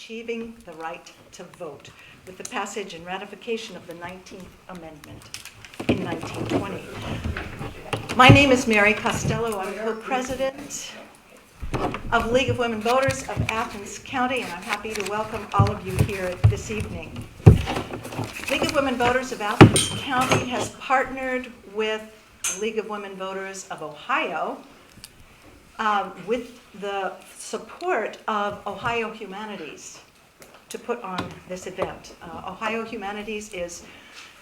achieving the right to vote with the passage and ratification of the 19th Amendment in 1920. My name is Mary Costello. I'm co-president of League of Women Voters of Athens County, and I'm happy to welcome all of you here this evening. League of Women Voters of Athens County has partnered with League of Women Voters of Ohio with the support of Ohio Humanities to put on this event. Ohio Humanities is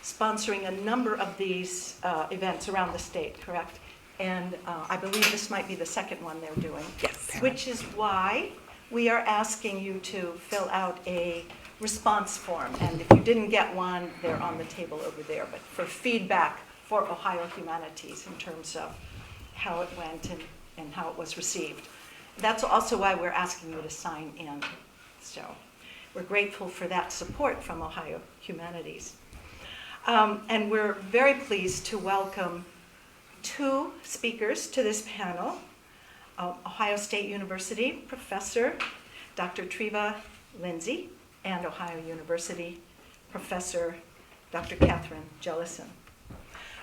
sponsoring a number of these events around the state, correct? And I believe this might be the second one they're doing. Yes. Which is why we are asking you to fill out a response form. And if you didn't get one, they're on the table over there. But for feedback for Ohio Humanities in terms of how it went and how it was received. That's also why we're asking you to sign in. So we're grateful for that support from Ohio Humanities. And we're very pleased to welcome two speakers to this panel. Ohio State University professor, Dr. Trevor Lindsey, and Ohio University professor, Dr. Katherine Jellison.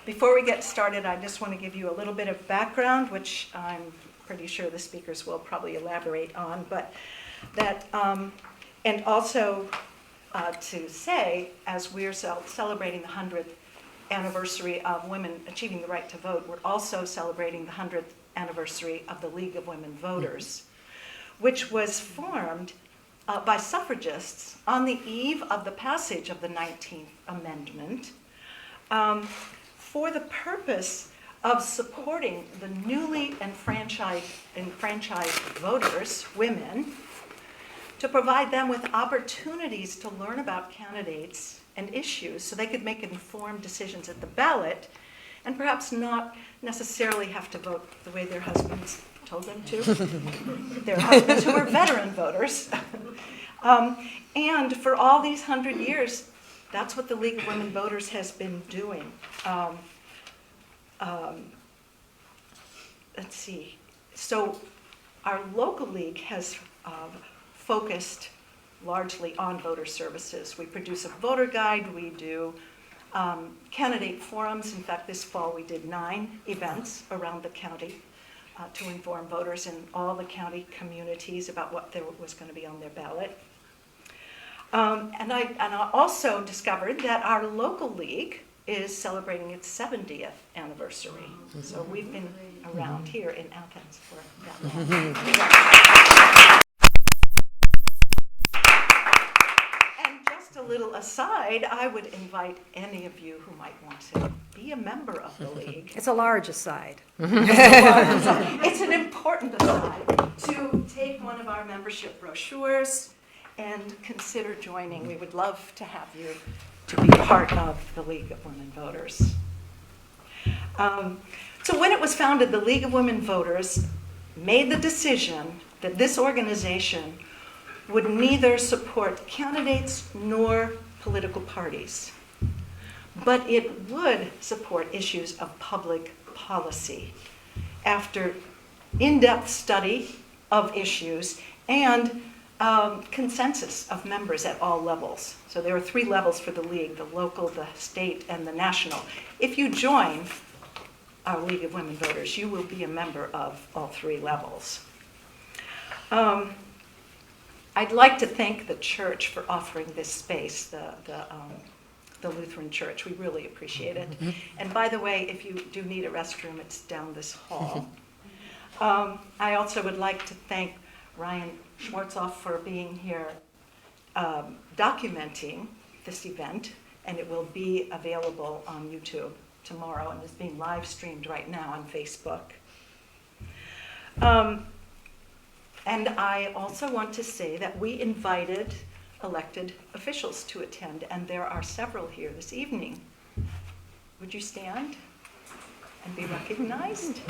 Before we get started, I just want to give you a little bit of background, which I'm pretty sure the speakers will probably elaborate on, but that, and also to say, as we're celebrating the 100th anniversary of women achieving the right to vote, we're also celebrating the 100th anniversary of the League of Women Voters, which was formed by suffragists on the eve of the passage of the 19th Amendment for the purpose of supporting the newly enfranchised voters, women, to provide them with opportunities to learn about candidates and issues so they could make informed decisions at the ballot and perhaps not necessarily have to vote the way their husbands told them to, their husbands who were veteran voters. And for all these 100 years, that's what the League of Women Voters has been doing. Let's see. So our local league has focused largely on voter services. We produce a voter guide. We do candidate forums. In fact, this fall we did 9 events around the county to inform voters in all the county communities about what there was going to be on their ballot. And I also discovered that our local league is celebrating its 70th anniversary. So we've been around here in Athens for that long. And just a little aside, I would invite any of you who might want to be a member of the league. It's a large aside. It's an important aside to take one of our membership brochures and consider joining. We would love to have you to be part of the League of Women Voters. So when it was founded, the League of Women Voters made the decision that this organization would neither support candidates nor political parties, but it would support issues of public policy after in-depth study of issues and consensus of members at all levels. So there are 3 levels for the league: the local, the state, and the national. If you join our League of Women Voters, you will be a member of all 3 levels. I'd like to thank the church for offering this space, the Lutheran Church. We really appreciate it. And by the way, if you do need a restroom, it's down this hall. I also would like to thank Ryan Schwartzoff for being here documenting this event, and it will be available on YouTube tomorrow and is being live streamed right now on Facebook. And I also want to say that we invited elected officials to attend, and there are several here this evening. Would you stand and be recognized?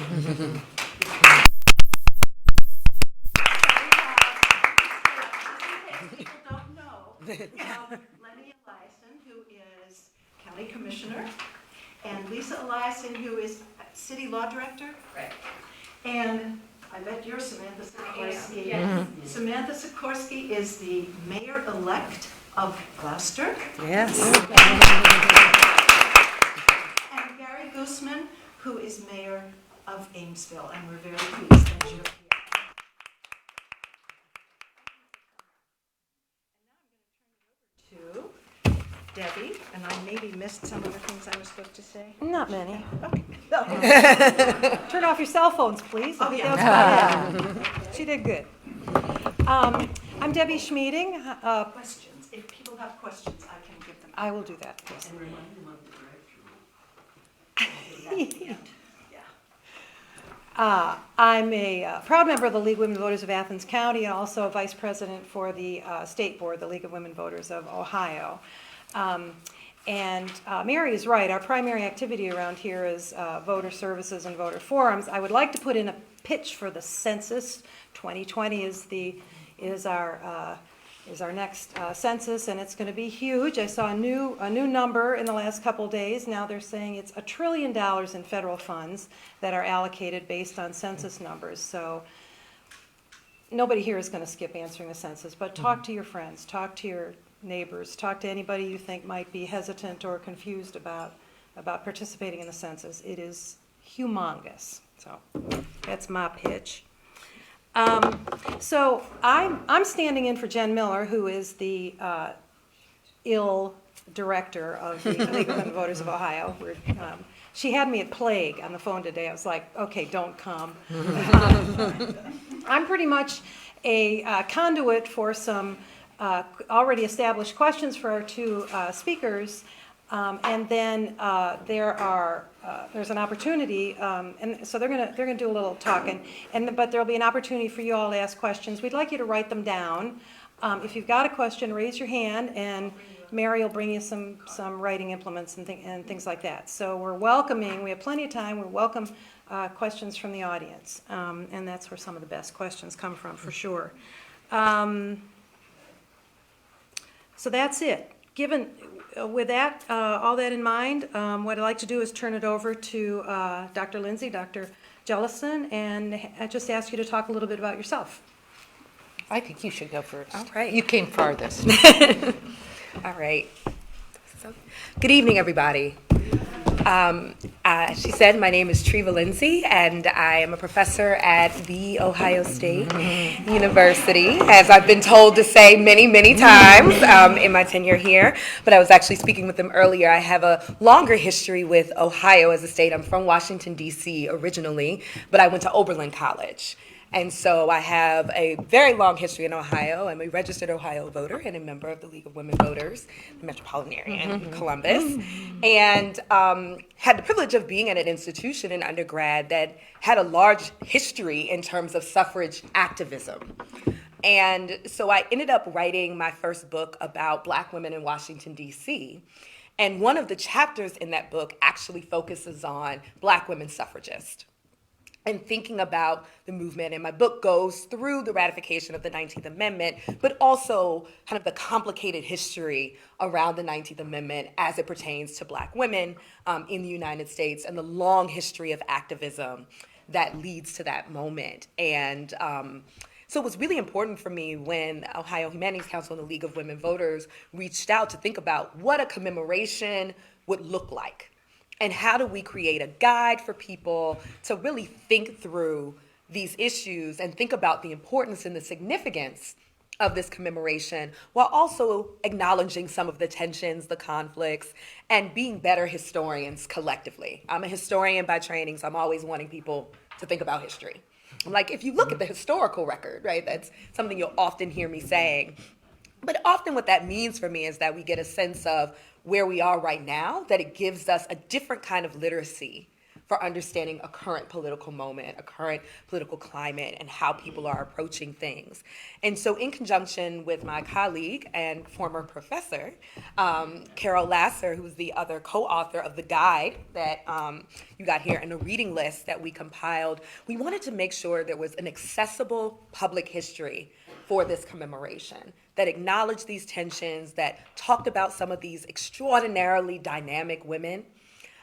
People don't know. Lenny Eliason, who is County Commissioner, and Lisa Eliason, who is City Law Director. Right. And I bet you're Samantha Sikorsky. Yes. Samantha Sikorsky is the mayor-elect of Gloucester. Yes. And Gary Gooseman, who is mayor of Amesville, and we're very pleased that you're here. And now I'm going to turn it over to Debbie, and I maybe missed some of the things I was supposed to say. Not many. Okay. Turn off your cell phones, please. Oh, I think yeah. that was about it. She did good. I'm Debbie Schmeeding. Questions. If people have questions, I can give them. I will do that. Yes. And remind them of the directory. I'm a proud member of the League of Women Voters of Athens County and also a vice president for the state board, the League of Women Voters of Ohio. And Mary is right. Our primary activity around here is voter services and voter forums. I would like to put in a pitch for the census. 2020 is our next census, and it's going to be huge. I saw a new number in the last couple of days. Now they're saying it's $1 trillion in federal funds that are allocated based on census numbers. So nobody here is going to skip answering the census, but talk to your friends, talk to your neighbors, talk to anybody you think might be hesitant or confused about participating in the census. It is humongous. So that's my pitch. So I'm standing in for Jen Miller, who is the ill director of the League of Women Voters of Ohio. She had me at plague on the phone today. I was like, okay, don't come. I'm pretty much a conduit for some already established questions for our two speakers, and then there's an opportunity, and so they're gonna do a little talking, but there'll be an opportunity for you all to ask questions. We'd like you to write them down. If you've got a question, raise your hand, and Mary will bring you some writing implements and things like that. So we're welcoming. We have plenty of time. We welcome questions from the audience, and that's where some of the best questions come from, for sure. So that's it. With that, all that in mind, what I'd like to do is turn it over to Dr. Lindsey, Dr. Jellison, and I just ask you to talk a little bit about yourself. I think you should go first. All right. You came farthest. All right. So, good evening, everybody. She said, my name is Trevor Lindsey, and I am a professor at The Ohio State University, as I've been told to say many, many times in my tenure here. But I was actually speaking with them earlier. I have a longer history with Ohio as a state. I'm from Washington, D.C. originally, but I went to Oberlin College. And so I have a very long history in Ohio. I'm a registered Ohio voter and a member of the League of Women Voters, the metropolitan area in Columbus, and had the privilege of being at an institution in undergrad that had a large history in terms of suffrage activism. And so I ended up writing my first book about Black women in Washington, D.C., and one of the chapters in that book actually focuses on Black women suffragists and thinking about the movement. And my book goes through the ratification of the 19th Amendment, but also kind of the complicated history around the 19th Amendment as it pertains to Black women in the United States and the long history of activism that leads to that moment. And so it was really important for me when Ohio Humanities Council and the League of Women Voters reached out to think about what a commemoration would look like. And how do we create a guide for people to really think through these issues and think about the importance and the significance of this commemoration while also acknowledging some of the tensions, the conflicts, and being better historians collectively. I'm a historian by training, so I'm always wanting people to think about history. I'm like, if you look at the historical record, right, that's something you'll often hear me saying. But often what that means for me is that we get a sense of where we are right now, that it gives us a different kind of literacy for understanding a current political moment, a current political climate, and how people are approaching things. And so in conjunction with my colleague and former professor, Carol Lasser, who's the other co-author of the guide that you got here and a reading list that we compiled, we wanted to make sure there was an accessible public history for this commemoration that acknowledged these tensions, that talked about some of these extraordinarily dynamic women,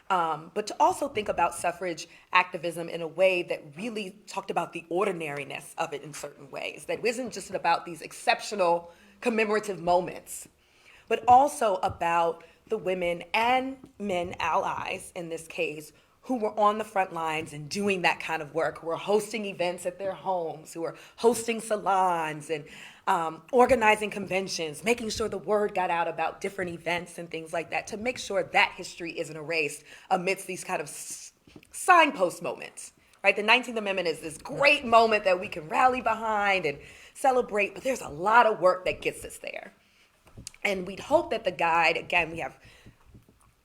but to also think about suffrage activism in a way that really talked about the ordinariness of it in certain ways, that isn't just about these exceptional commemorative moments, but also about the women and men allies, in this case, who were on the front lines and doing that kind of work, who were hosting events at their homes, who were hosting salons and organizing conventions, making sure the word got out about different events and things like that, to make sure that history isn't erased amidst these kind of signpost moments, right? The 19th Amendment is this great moment that we can rally behind and celebrate, but there's a lot of work that gets us there. And we'd hope that the guide, again, we have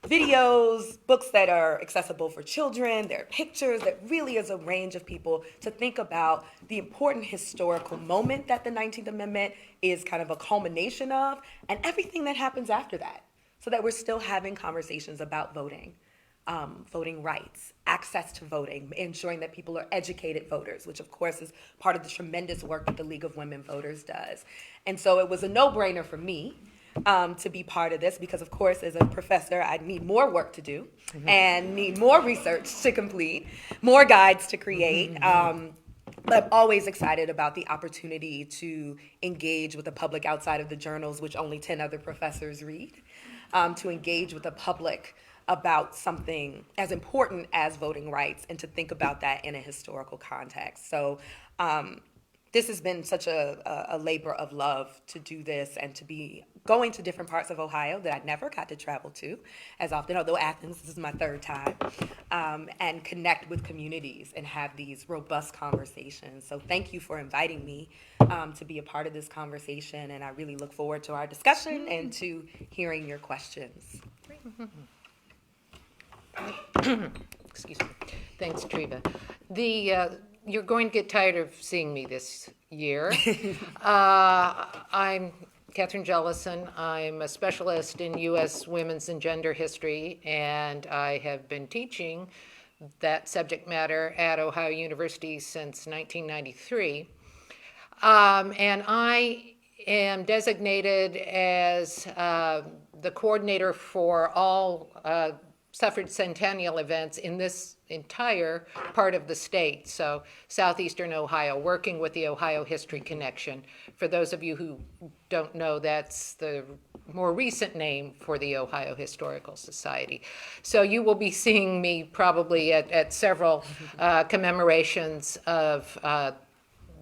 videos, books that are accessible for children, there are pictures, that really is a range of people to think about the important historical moment that the 19th Amendment is kind of a culmination of, and everything that happens after that, so that we're still having conversations about voting, voting rights, access to voting, ensuring that people are educated voters, which of course is part of the tremendous work that the League of Women Voters does. And so it was a no-brainer for me to be part of this, because of course as a professor I need more work to do and need more research to complete, more guides to create, but I'm always excited about the opportunity to engage with the public outside of the journals, which only 10 other professors read, to engage with the public about something as important as voting rights and to think about that in a historical context. So this has been such a labor of love to do this and to be going to different parts of Ohio that I never got to travel to as often, although Athens, this is my third time, and connect with communities and have these robust conversations. So thank you for inviting me to be a part of this conversation, and I really look forward to our discussion and to hearing your questions. Excuse me. Thanks, Treva. You're going to get tired of seeing me this year. I'm Katherine Jellison. I'm a specialist in U.S. women's and gender history, and I have been teaching that subject matter at Ohio University since 1993. And I am designated as the coordinator for all suffrage centennial events in this entire part of the state, so southeastern Ohio, working with the Ohio History Connection. For those of you who don't know, that's the more recent name for the Ohio Historical Society. So you will be seeing me probably at several commemorations of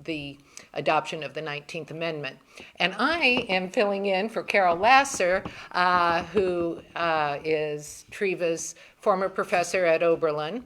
the adoption of the 19th Amendment. And I am filling in for Carol Lasser, who is Treva's former professor at Oberlin,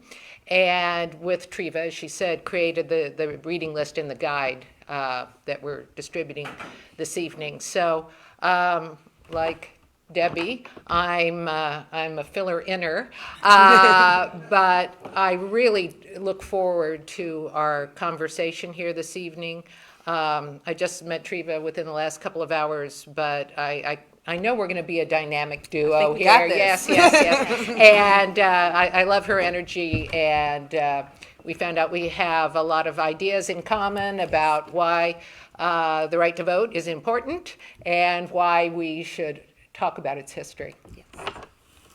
and with Treva, as she said, created the reading list and the guide that we're distributing this evening. So, like Debbie, I'm a filler-inner, but I really look forward to our conversation here this evening. I just met Treva within the last couple of hours, but I know we're going to be a dynamic duo we here. got this. Yes. And I love her energy, and we found out we have a lot of ideas in common about why the right to vote is important and why we should talk about its history. Yes.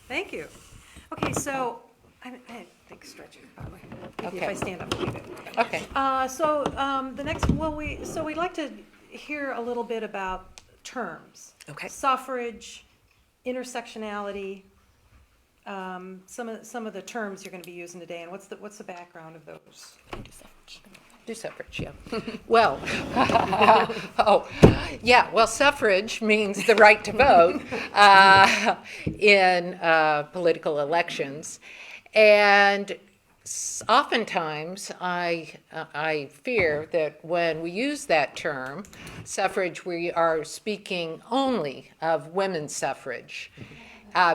Thank you. Okay, so I think stretching. Maybe if I stand up a little bit. Okay. So the next, we'd like to hear a little bit about terms. Okay. Suffrage, intersectionality, some of the terms you're going to be using today, and what's the background of those? Do suffrage, yeah. Well, well, suffrage means the right to vote in political elections. And oftentimes, I fear that when we use that term, suffrage, we are speaking only of women's suffrage.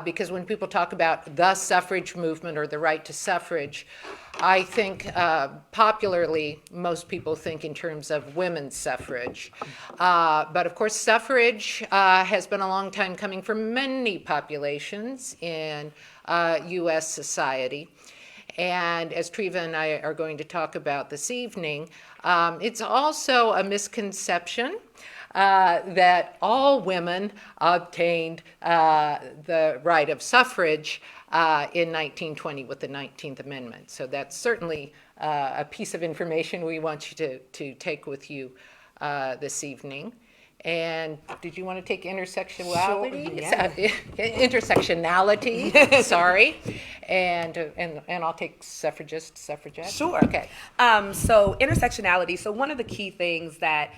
Because when people talk about the suffrage movement or the right to suffrage, I think popularly most people think in terms of women's suffrage. But of course, suffrage has been a long time coming for many populations in U.S. society. And as Treva and I are going to talk about this evening, it's also a misconception that all women obtained the right of suffrage in 1920 with the 19th Amendment. So that's certainly a piece of information we want you to take with you this evening. And did you want to take intersectionality? Sure, yeah. Intersectionality, sorry. And I'll take suffragist, suffragette. Sure. Okay. So intersectionality. So one of the key things that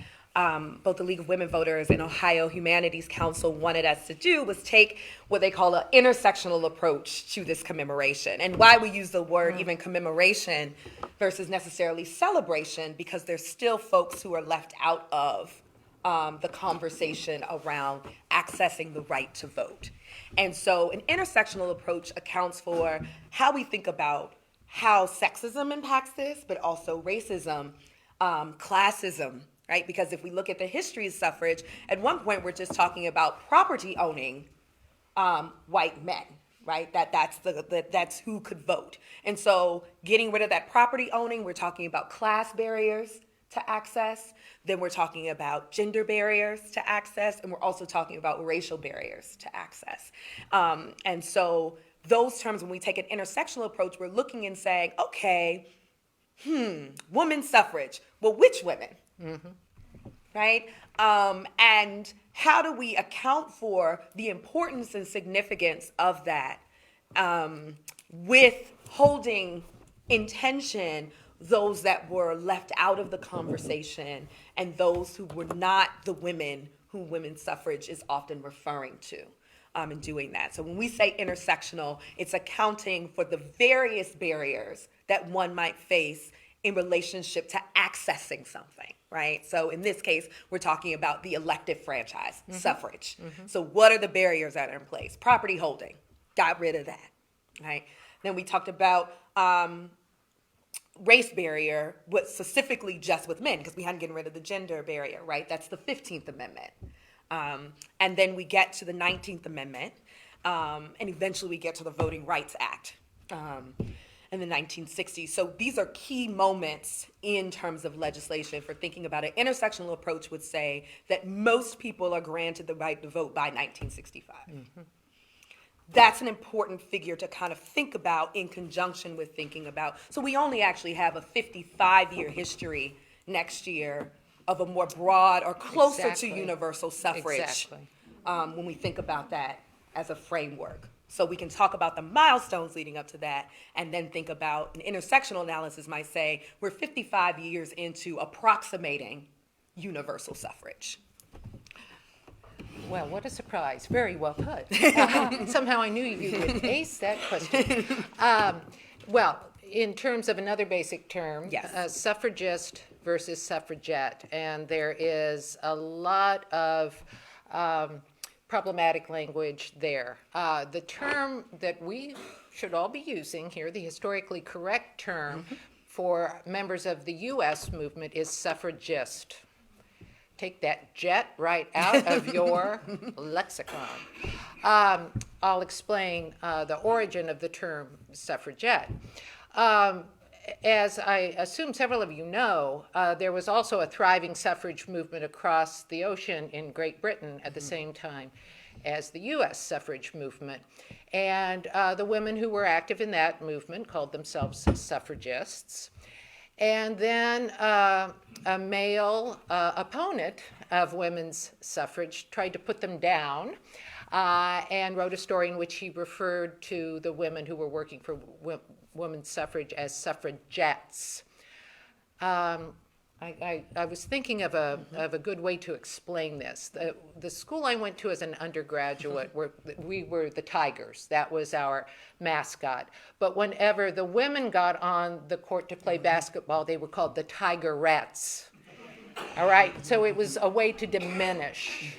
both the League of Women Voters and Ohio Humanities Council wanted us to do was take what they call an intersectional approach to this commemoration. And why we use the word even commemoration versus necessarily celebration, because there's still folks who are left out of the conversation around accessing the right to vote. And so an intersectional approach accounts for how we think about how sexism impacts this, but also racism, classism, right? Because if we look at the history of suffrage, at one point we're just talking about property owning white men, right? That's who could vote. And so getting rid of that property owning, we're talking about class barriers to access. Then we're talking about gender barriers to access, and we're also talking about racial barriers to access. And so those terms, when we take an intersectional approach, we're looking and saying, okay, women's suffrage. Well, which women? Mm-hmm. Right? And how do we account for the importance and significance of that with holding in tension those that were left out of the conversation and those who were not the women who women's suffrage is often referring to in doing that. So when we say intersectional, it's accounting for the various barriers that one might face in relationship to accessing something, right? So in this case, we're talking about the elective franchise, suffrage. So what are the barriers that are in place? Property holding, got rid of that, right? Then we talked about race barrier, but specifically just with men, because we hadn't gotten rid of the gender barrier, right? That's the 15th Amendment. And then we get to the 19th Amendment, and eventually we get to the Voting Rights Act in the 1960s. So these are key moments in terms of legislation for thinking about it. Intersectional approach would say that most people are granted the right to vote by 1965. That's an important figure to kind of think about in conjunction with thinking about. So we only actually have a 55-year history next year of a more broad or closer to universal suffrage when we think about that as a framework. So we can talk about the milestones leading up to that and then think about an intersectional analysis might say we're 55 years into approximating universal suffrage. Well, what a surprise. Very well put. Somehow I knew you would ace that question. Well, in terms of another basic term, yes. Suffragist versus suffragette, and there is a lot of problematic language there. The term that we should all be using here, the historically correct term for members of the U.S. movement is suffragist. Take that jet right out of your lexicon. I'll explain the origin of the term suffragette. As I assume several of you know, there was also a thriving suffrage movement across the ocean in Great Britain at the same time as the U.S. suffrage movement. And the women who were active in that movement called themselves suffragists. And then a male opponent of women's suffrage tried to put them down and wrote a story in which he referred to the women who were working for women's suffrage as suffragettes. I was thinking of a good way to explain this. The school I went to as an undergraduate, we were the Tigers. That was our mascot. But whenever the women got on the court to play basketball, they were called the Tigerettes. All right? So it was a way to diminish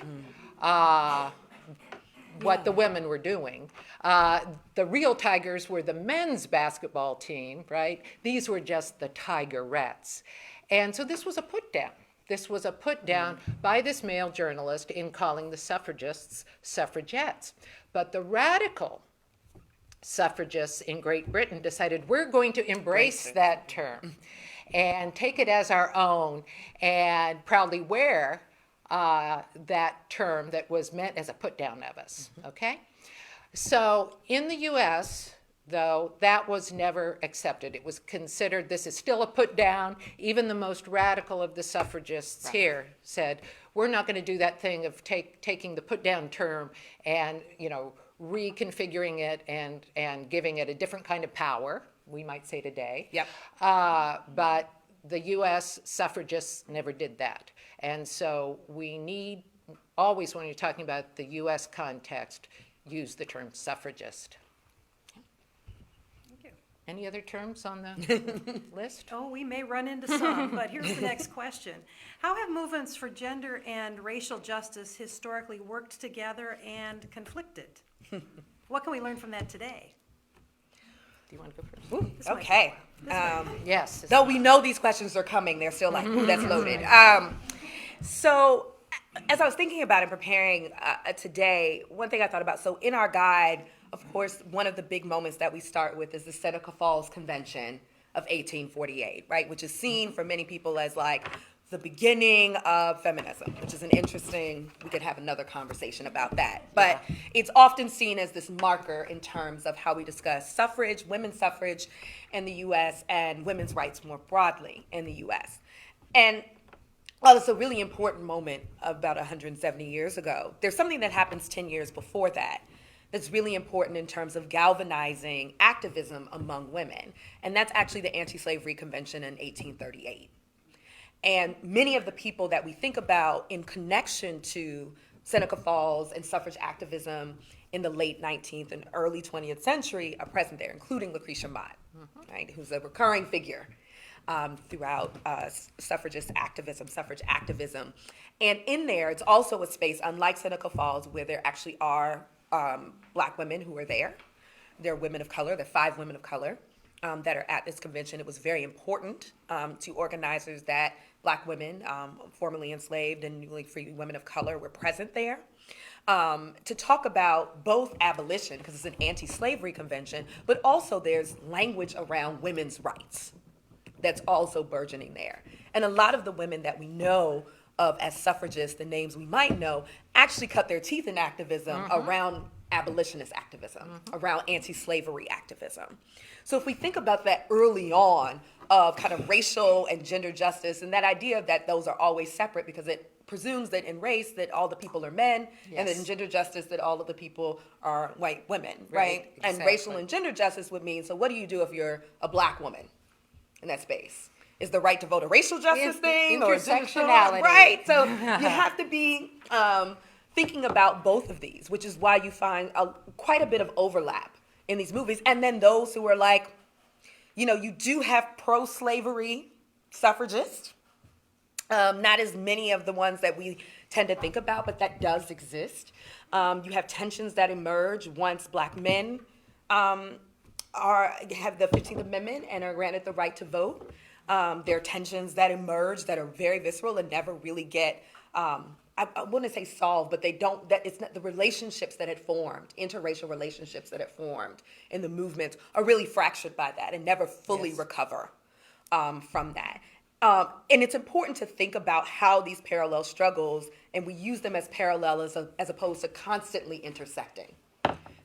what the women were doing. The real Tigers were the men's basketball team, right? These were just the Tigerettes. And so this was a put down. This was a put down by this male journalist in calling the suffragists suffragettes. But the radical suffragists in Great Britain decided we're going to embrace that term and take it as our own and proudly wear that term that was meant as a put down of us, okay? So in the US, though, that was never accepted. It was considered this is still a put down. Even the most radical of the suffragists here said, we're not going to do that thing of taking the put down term and, you know, reconfiguring it and giving it a different kind of power, we might say today. Yep. But the US suffragists never did that. And so we need, always when you're talking about the US context, use the term suffragist. Any other terms on the list? Oh, we may run into some, but here's the next question. How have movements for gender and racial justice historically worked together and conflicted? What can we learn from that today? Do you want to go first? This might Okay. Yes. Though we know these questions are coming, they're still like, ooh, that's loaded. So as I was thinking about and preparing today, one thing I thought about, so in our guide, of course, one of the big moments that we start with is the Seneca Falls Convention of 1848, right? Which is seen for many people as like the beginning of feminism, which is an interesting, we could have another conversation about that. But it's often seen as this marker in terms of how we discuss suffrage, women's suffrage in the US, and women's rights more broadly in the US. And while it's a really important moment about 170 years ago, there's something that happens 10 years before that that's really important in terms of galvanizing activism among women. And that's actually the Anti-Slavery Convention in 1838. And many of the people that we think about in connection to Seneca Falls and suffrage activism in the late 19th and early 20th century are present there, including Lucretia Mott, right, who's a recurring figure throughout suffrage activism. And in there, it's also a space, unlike Seneca Falls, where there actually are Black women who are there. There are women of color, there are 5 women of color that are at this convention. It was very important to organizers that Black women, formerly enslaved and newly free women of color, were present there to talk about both abolition, because it's an anti-slavery convention, but also there's language around women's rights that's also burgeoning there. And a lot of the women that we know of as suffragists, the names we might know, actually cut their teeth in activism around abolitionist activism, around anti-slavery activism. So if we think about that early on of kind of racial and gender justice, and that idea that those are always separate because it presumes that in race that all the people are men, and that in gender justice that all of the people are white women, right? Exactly. And racial and gender justice would mean, so what do you do if you're a Black woman in that space? Is the right to vote a racial justice thing? Intersectionality. Right, so you have to be thinking about both of these, which is why you find quite a bit of overlap in these movies. And then those who are like, you know, you do have pro-slavery suffragists, not as many of the ones that we tend to think about, but that does exist. You have tensions that emerge once Black men have the 15th Amendment and are granted the right to vote. There are tensions that emerge that are very visceral and never really get, I wouldn't say solved, but they don't, that it's not, the relationships that had formed, interracial relationships that had formed in the movement are really fractured by that and never fully recover from that. And it's important to think about how these parallel struggles, and we use them as parallel as opposed to constantly intersecting.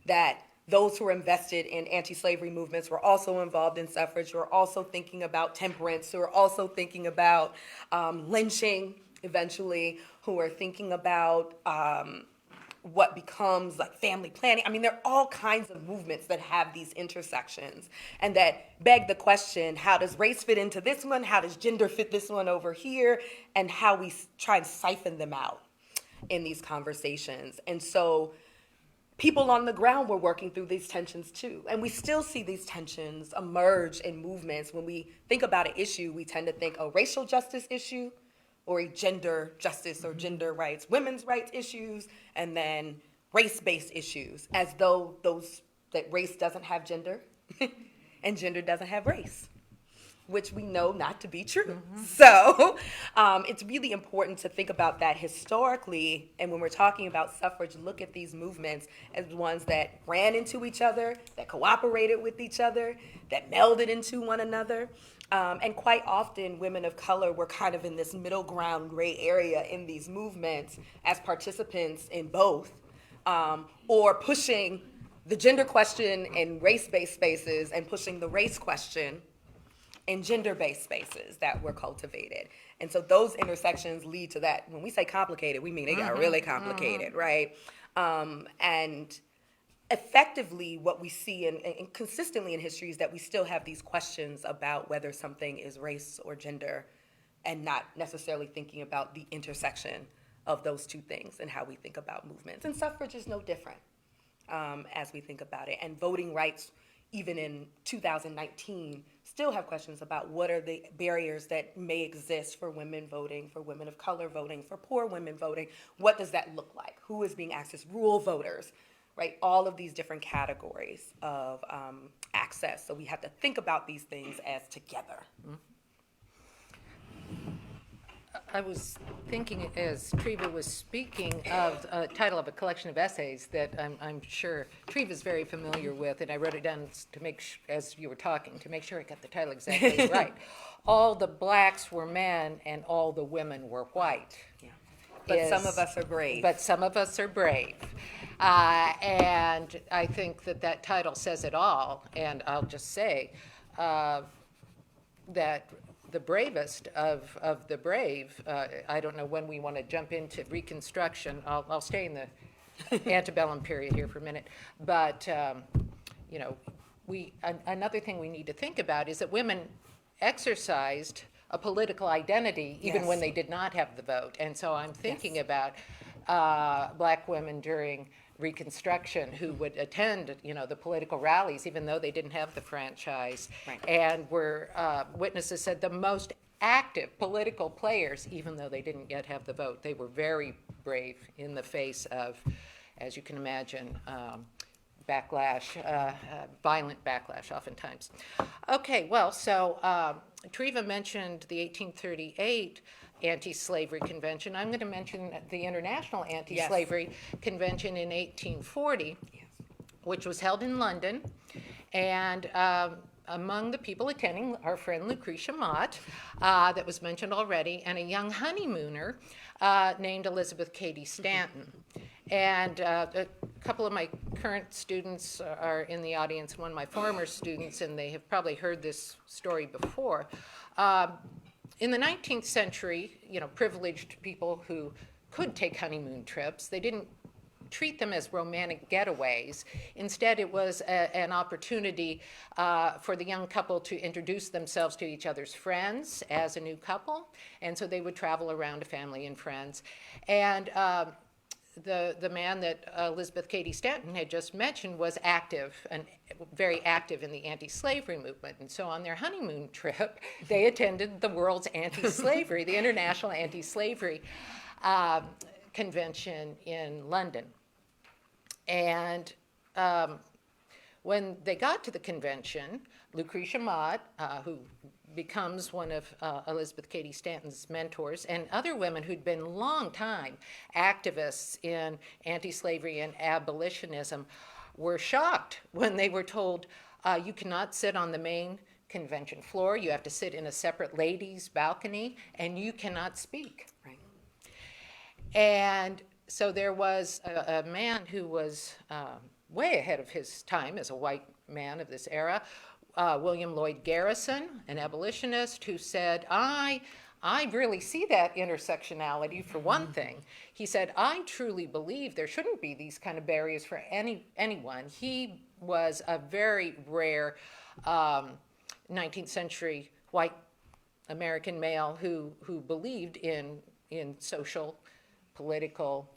That those who are invested in anti-slavery movements were also involved in suffrage, who are also thinking about temperance, who are also thinking about lynching eventually, who are thinking about what becomes like family planning. I mean, there are all kinds of movements that have these intersections and that beg the question, how does race fit into this one? How does gender fit this one over here? And how we try and siphon them out in these conversations. And so people on the ground were working through these tensions too. And we still see these tensions emerge in movements. When we think about an issue, we tend to think a racial justice issue or a gender justice or gender rights, women's rights issues, and then race-based issues, as though that race doesn't have gender and gender doesn't have race, which we know not to be true. So it's really important to think about that historically, and when we're talking about suffrage, look at these movements as ones that ran into each other, that cooperated with each other, that melded into one another, And quite often, women of color were kind of in this middle ground gray area in these movements as participants in both, or pushing the gender question in race-based spaces and pushing the race question in gender-based spaces that were cultivated. And so those intersections lead to that. When we say complicated, we mean they got really complicated, right? And effectively, what we see and consistently in history is that we still have these questions about whether something is race or gender, and not necessarily thinking about the intersection of those two things and how we think about movements. And suffrage is no different as we think about it. And voting rights, even in 2019, still have questions about what are the barriers that may exist for women voting, for women of color voting, for poor women voting. What does that look like? Who is being accessed? Rural voters, right? All of these different categories of access. So we have to think about these things as together. I was thinking as Treva was speaking of a title of a collection of essays that I'm sure Treva's very familiar with, and I wrote it down to make as you were talking, to make sure I got the title exactly right. All the blacks were men and all the women were white. Yeah. But some of us are brave. But some of us are brave. And I think that title says it all, and I'll just say that the bravest of the brave, I don't know when we want to jump into Reconstruction. I'll stay in the antebellum period here for a minute. But, you know, another thing we need to think about is that women exercised a political identity even when they did not have the vote. And so I'm thinking about black women during Reconstruction who would attend, you know, the political rallies even though they didn't have the franchise, and were witnesses said the most active political players even though they didn't yet have the vote. They were very brave in the face of, as you can imagine, backlash, violent backlash oftentimes. Okay, well, so Treva mentioned the 1838 Anti-Slavery Convention. I'm going to mention the International Anti-Slavery Convention in 1840, which was held in London. And among the people attending, our friend Lucretia Mott, that was mentioned already, and a young honeymooner named Elizabeth Cady Stanton. And a couple of my current students are in the audience, and one of my former students, and they have probably heard this story before. In the 19th century, you know, privileged people who could take honeymoon trips, they didn't treat them as romantic getaways. Instead, it was an opportunity for the young couple to introduce themselves to each other's friends as a new couple, and so they would travel around to family and friends. And the man that Elizabeth Cady Stanton had just mentioned was active and very active in the anti-slavery movement. And so on their honeymoon trip, they attended the world's anti-slavery, the International Anti-Slavery Convention in London. And when they got to the convention, Lucretia Mott, who becomes one of Elizabeth Cady Stanton's mentors, and other women who'd been long time activists in anti-slavery and abolitionism, were shocked when they were told, you cannot sit on the main convention floor, you have to sit in a separate ladies' balcony, and you cannot speak. Right. And so there was a man who was way ahead of his time as a white man of this era, William Lloyd Garrison, an abolitionist, who said, I really see that intersectionality for one thing. He said, I truly believe there shouldn't be these kind of barriers for anyone. He was a very rare 19th century white American male who believed in social, political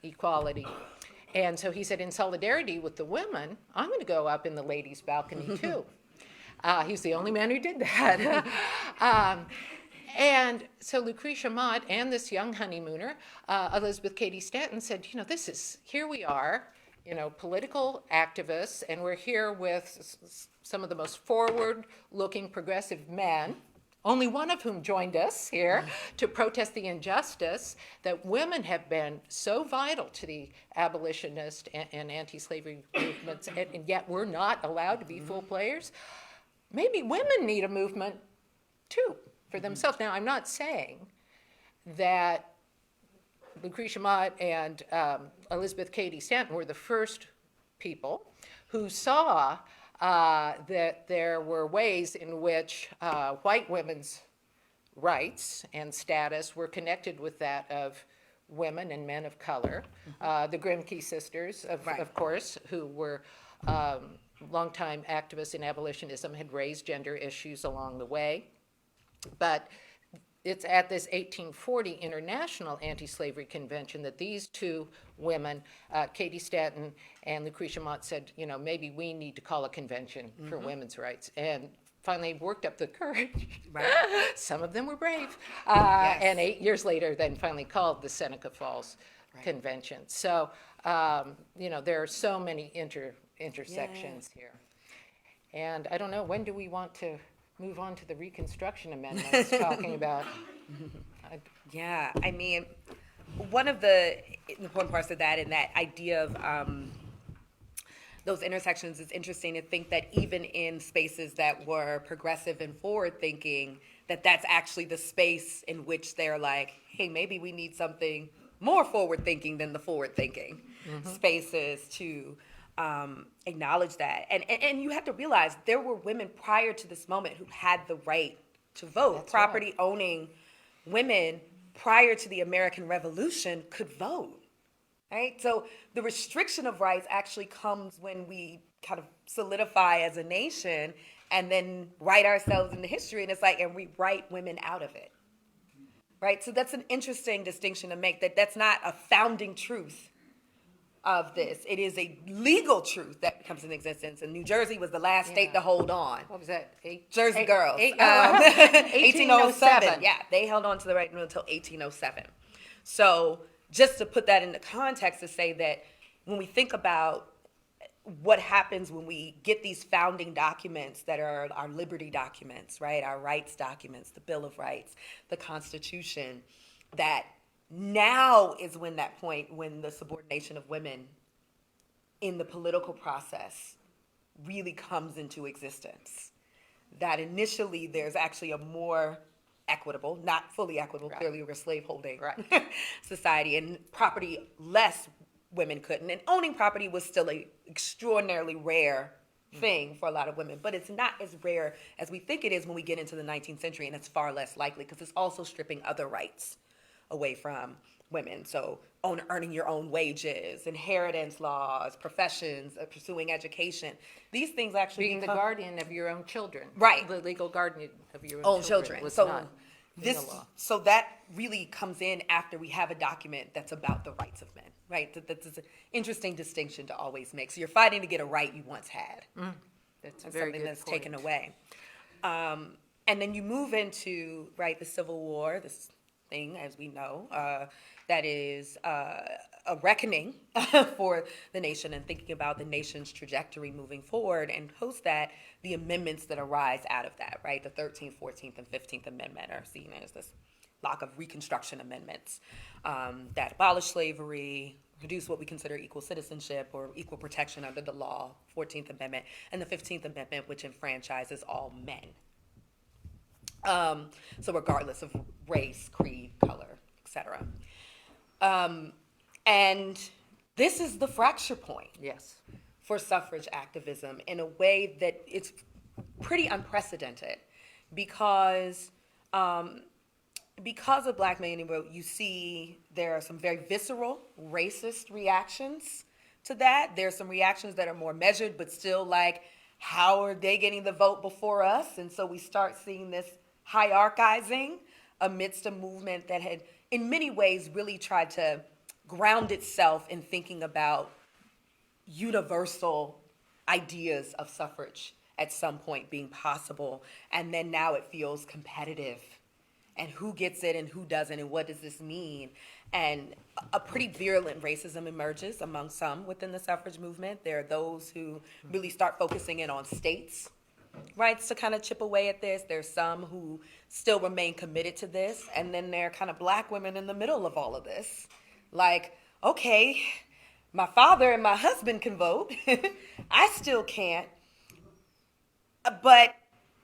equality. And so he said, in solidarity with the women, I'm going to go up in the ladies' balcony too. He's the only man who did that. And so Lucretia Mott and this young honeymooner, Elizabeth Cady Stanton, said, you know, here we are, you know, political activists, and we're here with some of the most forward-looking progressive men, only one of whom joined us here to protest the injustice that women have been so vital to the abolitionist and anti-slavery movements, and yet we're not allowed to be full players. maybe women need a movement too for themselves. Now, I'm not saying that Lucretia Mott and Elizabeth Cady Stanton were the first people who saw that there were ways in which white women's rights and status were connected with that of women and men of color. The Grimke sisters, of course, who were longtime activists in abolitionism, had raised gender issues along the way. But it's at this 1840 International Anti-Slavery Convention that these two women, Cady Stanton and Lucretia Mott, said, you know, maybe we need to call a convention for women's rights. And finally worked up the courage. Right. Some of them were brave. Yes. And 8 years later, then finally called the Seneca Falls Convention. So, you know, there are so many intersections here. And I don't know, when do we want to move on to the Reconstruction Amendments, talking about... Yeah, I mean, one of the important parts of that and that idea of those intersections is interesting to think that even in spaces that were progressive and forward-thinking, that's actually the space in which they're like, hey, maybe we need something more forward-thinking than the forward-thinking spaces to acknowledge that. And you have to realize there were women prior to this moment who had the right to vote. That's property-owning women prior to the American Revolution could vote, right? So the restriction of rights actually comes when we kind of solidify as a nation and then write ourselves into history, and it's like, and we write women out of it, right? So that's an interesting distinction to make, that's not a founding truth of this. It is a legal truth that comes in existence, and New Jersey was the last state to hold on. What was that? Jersey girls. 1807. Yeah, they held on to the right until 1807. So just to put that into context, to say that when we think about what happens when we get these founding documents that are our liberty documents, right, our rights documents, the Bill of Rights, the Constitution, that now is when that point when the subordination of women in the political process really comes into existence. That initially there's actually a more equitable, not fully equitable, clearly we're a slaveholding society, and property less women couldn't. And owning property was still an extraordinarily rare thing for a lot of women, but it's not as rare as we think it is when we get into the 19th century, and it's far less likely because it's also stripping other rights away from women. So earning your own wages, inheritance laws, professions, pursuing education. These things actually being the guardian of your own children. Right. The legal guardian of your own children. Was so not so that really comes in after we have a document that's about the rights of men, right? That's an interesting distinction to always make. So you're fighting to get a right you once had. That's and very something good that's point. taken away. And then you move into, right, the Civil War, this thing, as we know, that is a reckoning for the nation and thinking about the nation's trajectory moving forward, and post that, the amendments that arise out of that, right? The 13th, 14th, and 15th Amendment are seen as this block of Reconstruction Amendments that abolish slavery, reduce what we consider equal citizenship or equal protection under the law, 14th Amendment, and the 15th Amendment, which enfranchises all men. So regardless of race, creed, color, etc. And this is the fracture point for suffrage activism in a way that it's pretty unprecedented because of Black Men Union Vote, you see there are some very visceral, racist reactions to that. There are some reactions that are more measured, but still like, how are they getting the vote before us? And so we start seeing this hierarchizing amidst a movement that had, in many ways, really tried to ground itself in thinking about universal ideas of suffrage at some point being possible. And then now it feels competitive. And who gets it and who doesn't, and what does this mean? And a pretty virulent racism emerges among some within the suffrage movement. There are those who really start focusing in on states' rights to kind of chip away at this. There's some who still remain committed to this. And then there are kind of Black women in the middle of all of this. Like, okay, my father and my husband can vote. I still can't. But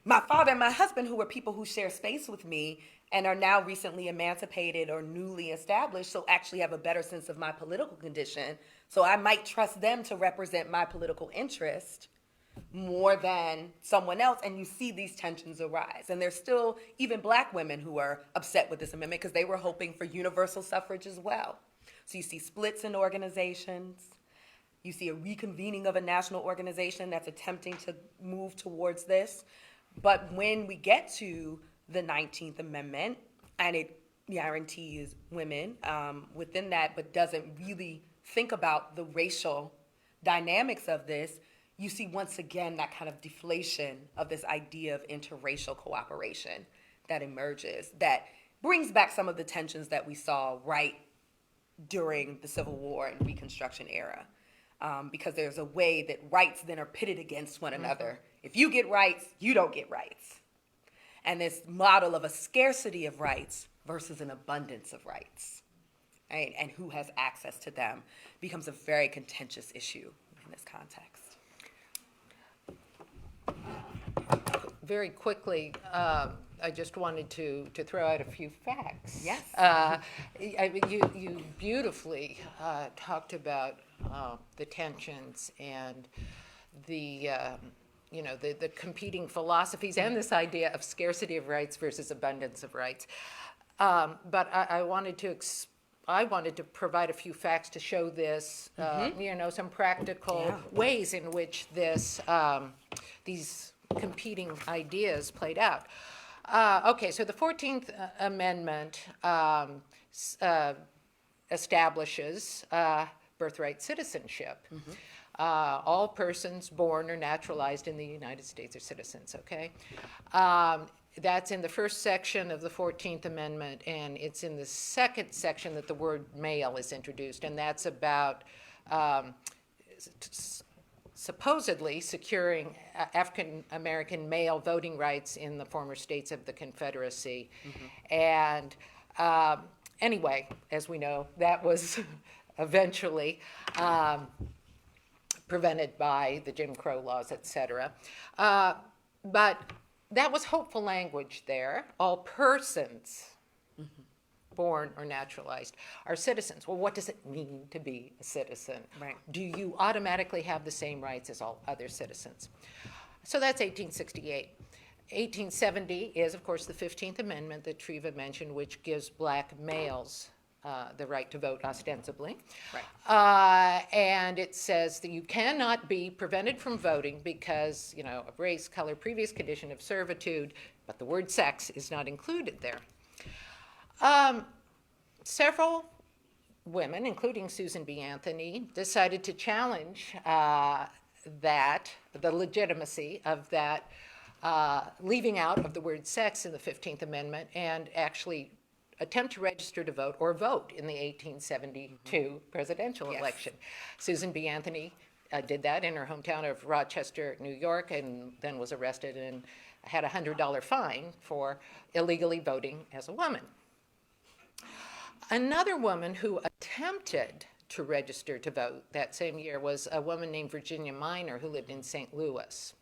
my father and my husband, who are people who share space with me and are now recently emancipated or newly established, so actually have a better sense of my political condition. So I might trust them to represent my political interest more than someone else, and you see these tensions arise. And there's still even black women who are upset with this amendment because they were hoping for universal suffrage as well. So you see splits in organizations. You see a reconvening of a national organization that's attempting to move towards this. But when we get to the 19th Amendment, and it guarantees women within that, but doesn't really think about the racial dynamics of this, you see once again that kind of deflation of this idea of interracial cooperation that emerges, that brings back some of the tensions that we saw right during the Civil War and Reconstruction era. Because there's a way that rights then are pitted against one another. If you get rights, you don't get rights. And this model of a scarcity of rights versus an abundance of rights, right? And who has access to them becomes a very contentious issue in this context. Very quickly, I just wanted to throw out a few facts. Yes. You beautifully talked about the tensions and the competing philosophies and this idea of scarcity of rights versus abundance of rights. But I wanted to provide a few facts to show this, some practical ways in which these competing ideas played out. Okay, so the 14th Amendment establishes birthright citizenship. All persons born or naturalized in the United States are citizens, okay? That's in the first section of the 14th Amendment, and it's in the second section that the word male is introduced, and that's about supposedly securing African American male voting rights in the former states of the Confederacy. And anyway, as we know, that was eventually prevented by the Jim Crow laws, et cetera. But that was hopeful language there. All persons born or naturalized are citizens. Well, what does it mean to be a citizen? Right. Do you automatically have the same rights as all other citizens? So that's 1868. 1870 is, of course, the 15th Amendment that Treva mentioned, which gives black males the right to vote ostensibly. Right. And it says that you cannot be prevented from voting because, of race, color, previous condition of servitude, but the word sex is not included there. Several women, including Susan B. Anthony, decided to challenge the legitimacy of that leaving out of the word sex in the 15th Amendment and actually attempt to register to vote or vote in the 1872 presidential election. Susan B. Anthony did that in her hometown of Rochester, New York, and then was arrested and had a $100 fine for illegally voting as a woman. Another woman who attempted to register to vote that same year was a woman named Virginia Minor who lived in St. Louis.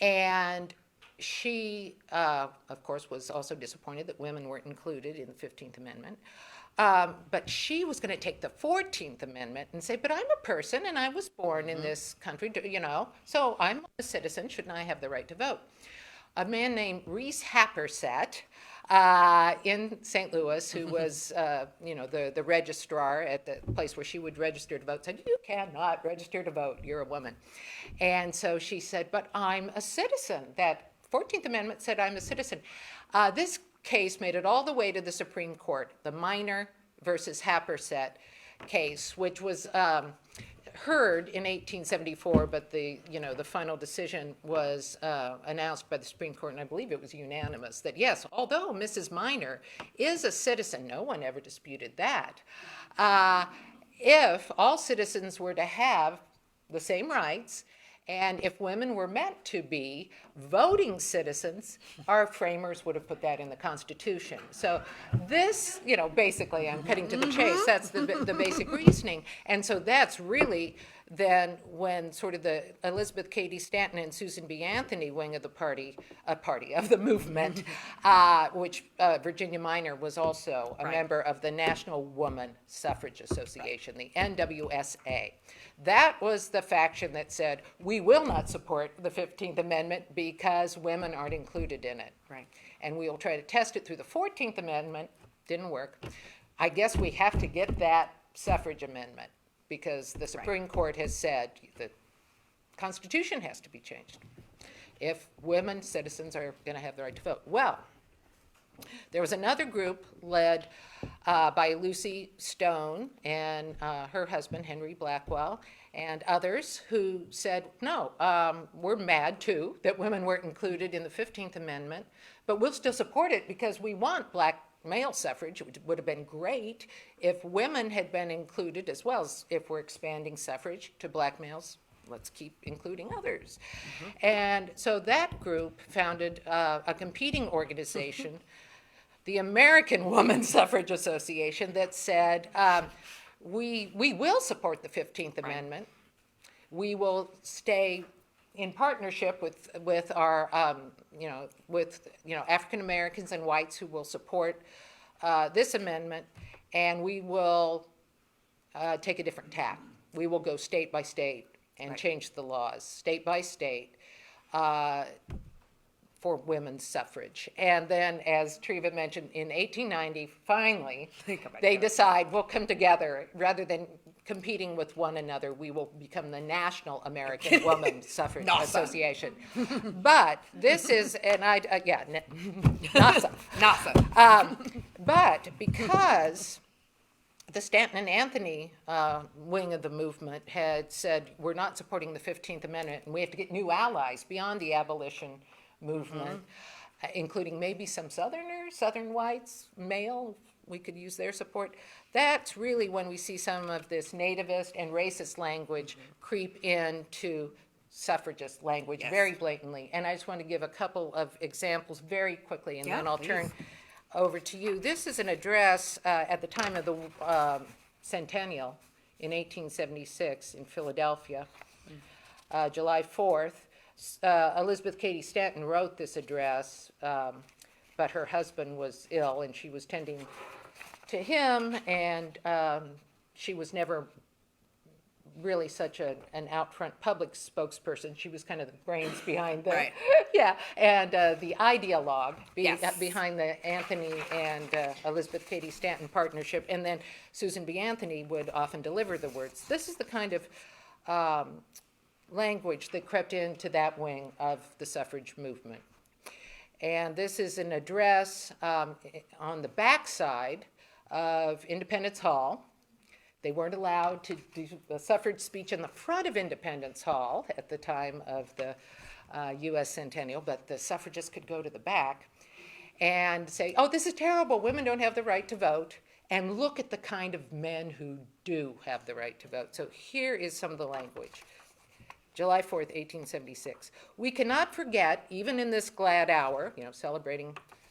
And she, of course, was also disappointed that women weren't included in the 15th Amendment. But she was going to take the 14th Amendment and say, but I'm a person and I was born in this country, so I'm a citizen, shouldn't I have the right to vote? A man named Reese Happersett in St. Louis, who was, the registrar at the place where she would register to vote, said, you cannot register to vote, you're a woman. And so she said, but I'm a citizen. That 14th Amendment said I'm a citizen. This case made it all the way to the Supreme Court, the Minor versus Happersett case, which was heard in 1874, but the final decision was announced by the Supreme Court, and I believe it was unanimous, that yes, although Mrs. Minor is a citizen, no one ever disputed that, if all citizens were to have the same rights, and if women were meant to be voting citizens, our framers would have put that in the Constitution. So this, basically, I'm cutting to the chase. That's the basic reasoning. And so that's really, then when sort of the Elizabeth Cady Stanton and Susan B. Anthony wing of the movement, which Virginia Minor was also a member of the National Woman Suffrage Association, the NWSA. That was the faction that said, we will not support the 15th Amendment because women aren't included in it. Right. And we'll try to test it through the 14th Amendment. Didn't work. I guess we have to get that suffrage amendment because the Supreme Court has said the Constitution has to be changed if women citizens are going to have the right to vote. Well, there was another group led by Lucy Stone and her husband, Henry Blackwell, and others who said, no, we're mad too that women weren't included in the 15th Amendment, but we'll still support it because we want black male suffrage. It would have been great if women had been included as well as if we're expanding suffrage to black males. Let's keep including others. And so that group founded a competing organization, the American Woman Suffrage Association, that said, we will support the 15th Amendment. We will stay in partnership with our African Americans and whites who will support this amendment, and we will take a different tack. We will go state by state and change the laws, state by state, for women's suffrage. And then, as Treva mentioned, in 1890, finally, they decide we'll come together rather than competing with one another. We will become the National American Woman Suffrage Association. But this is, and NASA. But because the Stanton and Anthony wing of the movement had said, we're not supporting the 15th Amendment, and we have to get new allies beyond the abolition movement, including maybe some Southerners, Southern whites, male, we could use their support. That's really when we see some of this nativist and racist language creep into suffragist language very blatantly. And I just want to give a couple of examples very quickly, and then I'll turn over to you. This is an address at the time of the Centennial in 1876 in Philadelphia, July 4th. Elizabeth Cady Stanton wrote this address, but her husband was ill and she was tending to him, and she was never really such an out front public spokesperson. She was kind of the brains behind the and the ideologue behind the Anthony and Elizabeth Cady Stanton partnership, and then Susan B. Anthony would often deliver the words. This is the kind of language that crept into that wing of the suffrage movement. And this is an address on the backside of Independence Hall. They weren't allowed to do a suffrage speech in the front of Independence Hall at the time of the U.S. Centennial, but the suffragists could go to the back and say, oh, this is terrible, women don't have the right to vote, and look at the kind of men who do have the right to vote. So here is some of the language. July 4th, 1876. We cannot forget, even in this glad hour, celebrating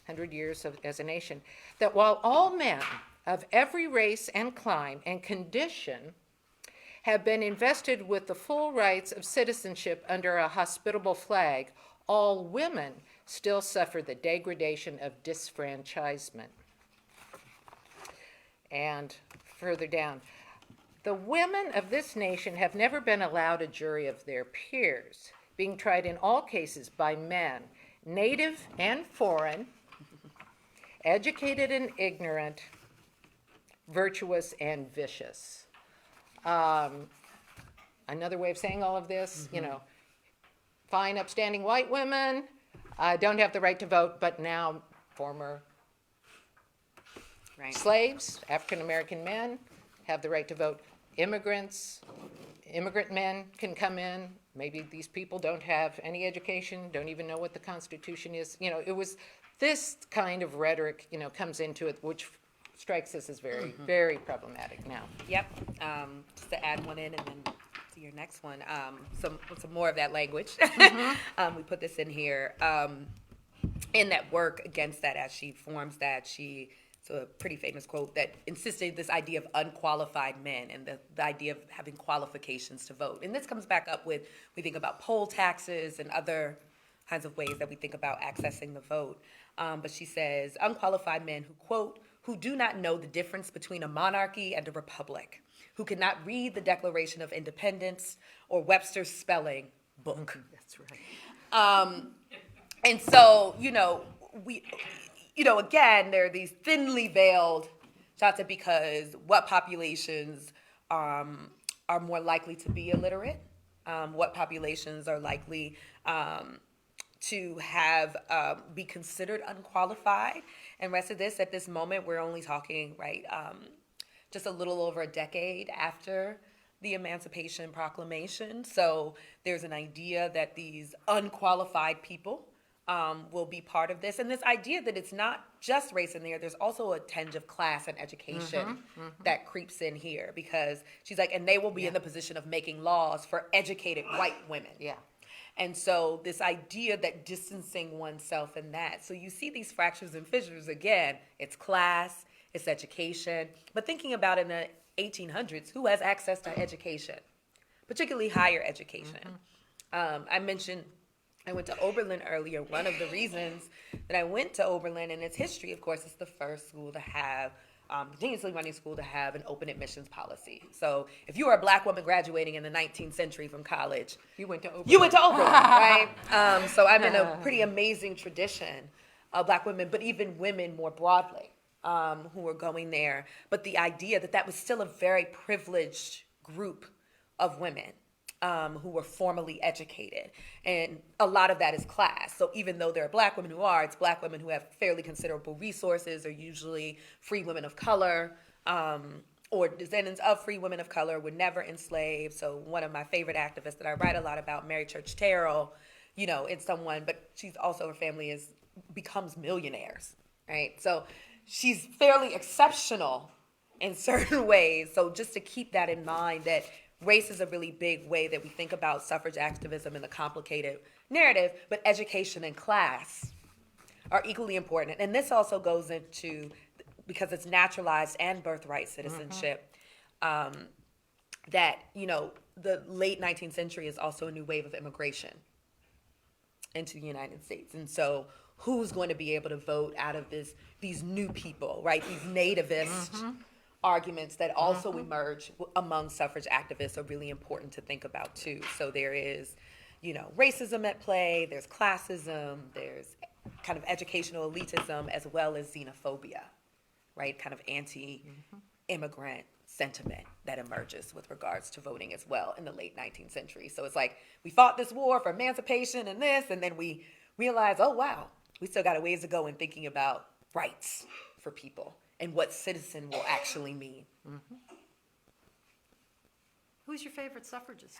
100 years as a nation, that while all men of every race and clime and condition have been invested with the full rights of citizenship under a hospitable flag, all women still suffer the degradation of disfranchisement. And further down, the women of this nation have never been allowed a jury of their peers, being tried in all cases by men, native and foreign, educated and ignorant, virtuous and vicious. Another way of saying all of this, fine, upstanding white women don't have the right to vote, but now former slaves, African American men, have the right to vote. Immigrant men can come in. Maybe these people don't have any education, don't even know what the Constitution is. It was this kind of rhetoric, comes into it, which strikes us as very, very problematic now. Yep. Just to add one in and then to your next one, some more of that language. We put this in here. In that work against that, as she forms that, she It's a pretty famous quote that insisted this idea of unqualified men and the idea of having qualifications to vote. And this comes back up with, we think about poll taxes and other kinds of ways that we think about accessing the vote. But she says, unqualified men who, quote, who do not know the difference between a monarchy and a republic, who cannot read the Declaration of Independence or Webster's spelling book. That's right. And so, again, there are these thinly veiled shots at because what populations are more likely to be illiterate, what populations are likely to have be considered unqualified, and rest of this. At this moment, we're only talking, right, just a little over a decade after the Emancipation Proclamation. So there's an idea that these unqualified people will be part of this. And this idea that it's not just race in there, there's also a tinge of class and education that creeps in here, because she's like, and they will be in the position of making laws for educated white women. Yeah. And so this idea that distancing oneself in that. So you see these fractures and fissures again. It's class, it's education. But thinking about in the 1800s, who has access to education, particularly higher education? I mentioned I went to Oberlin earlier. One of the reasons that I went to Oberlin in its history, of course, it's the first school to have, continuously running school to have an open admissions policy. So if you were a black woman graduating in the 19th century from college, You went to Oberlin. you went to Oberlin, right? So I'm in a pretty amazing tradition of black women, but even women more broadly, who were going there. But the idea that that was still a very privileged group of women who were formally educated. And a lot of that is class. So even though there are black women who are, it's black women who have fairly considerable resources, are usually free women of color, or descendants of free women of color, were never enslaved. So one of my favorite activists that I write a lot about, Mary Church Terrell, it's someone, but she's also, her family becomes millionaires, right? So she's fairly exceptional in certain ways. So just to keep that in mind, that race is a really big way that we think about suffrage activism in the complicated narrative, but education and class are equally important. And this also goes into, because it's naturalized and birthright citizenship, that, the late 19th century is also a new wave of immigration into the United States. And so who's going to be able to vote out of these new people, right? These nativist arguments that also emerge among suffrage activists are really important to think about too. So there is, racism at play, there's classism, there's kind of educational elitism, as well as xenophobia, right? Kind of anti-immigrant sentiment that emerges with regards to voting as well in the late 19th century. So it's like, we fought this war for emancipation and this, and then we realize, oh wow, we still got a ways to go in thinking about rights for people and what citizen will actually mean. Who's your favorite suffragist?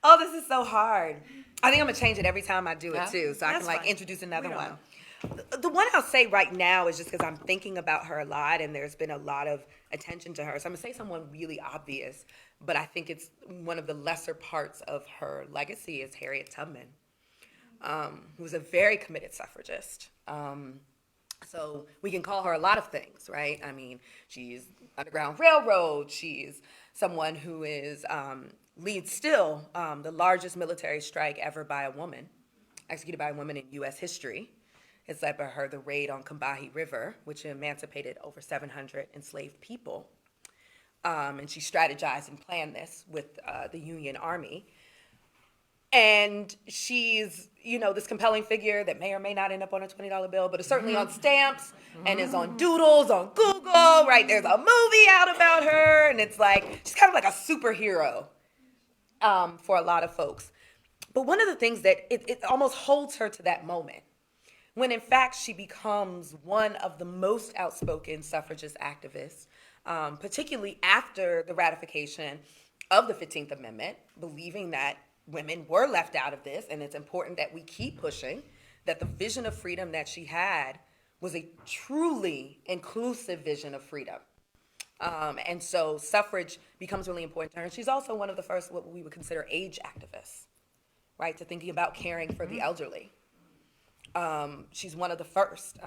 Oh, this is so hard. I think I'm gonna change it every time I do it too, so I That's can fine. introduce another We don't one. The one I'll say right now is just because I'm thinking about her a lot and there's been a lot of attention to her. So I'm gonna say someone really obvious, but I think it's one of the lesser parts of her legacy is Harriet Tubman, who was a very committed suffragist. So we can call her a lot of things, right? I mean, she's Underground Railroad. She's someone who leads still the largest military strike ever by a woman, executed by a woman in U.S. history. It's led by her, the raid on Combahee River, which emancipated over 700 enslaved people. And she strategized and planned this with the Union Army. And she's, this compelling figure that may or may not end up on a $20 bill, but is certainly on stamps and is on doodles on Google, right? There's a movie out about her, and it's like, she's kind of like a superhero for a lot of folks. But one of the things that it almost holds her to that moment, when in fact she becomes one of the most outspoken suffragist activists, particularly after the ratification of the 15th Amendment, believing that women were left out of this, and it's important that we keep pushing, that the vision of freedom that she had was a truly inclusive vision of freedom. And so suffrage becomes really important to her. And she's also one of the first, what we would consider age activists, right, to thinking about caring for the elderly. She's one of the first.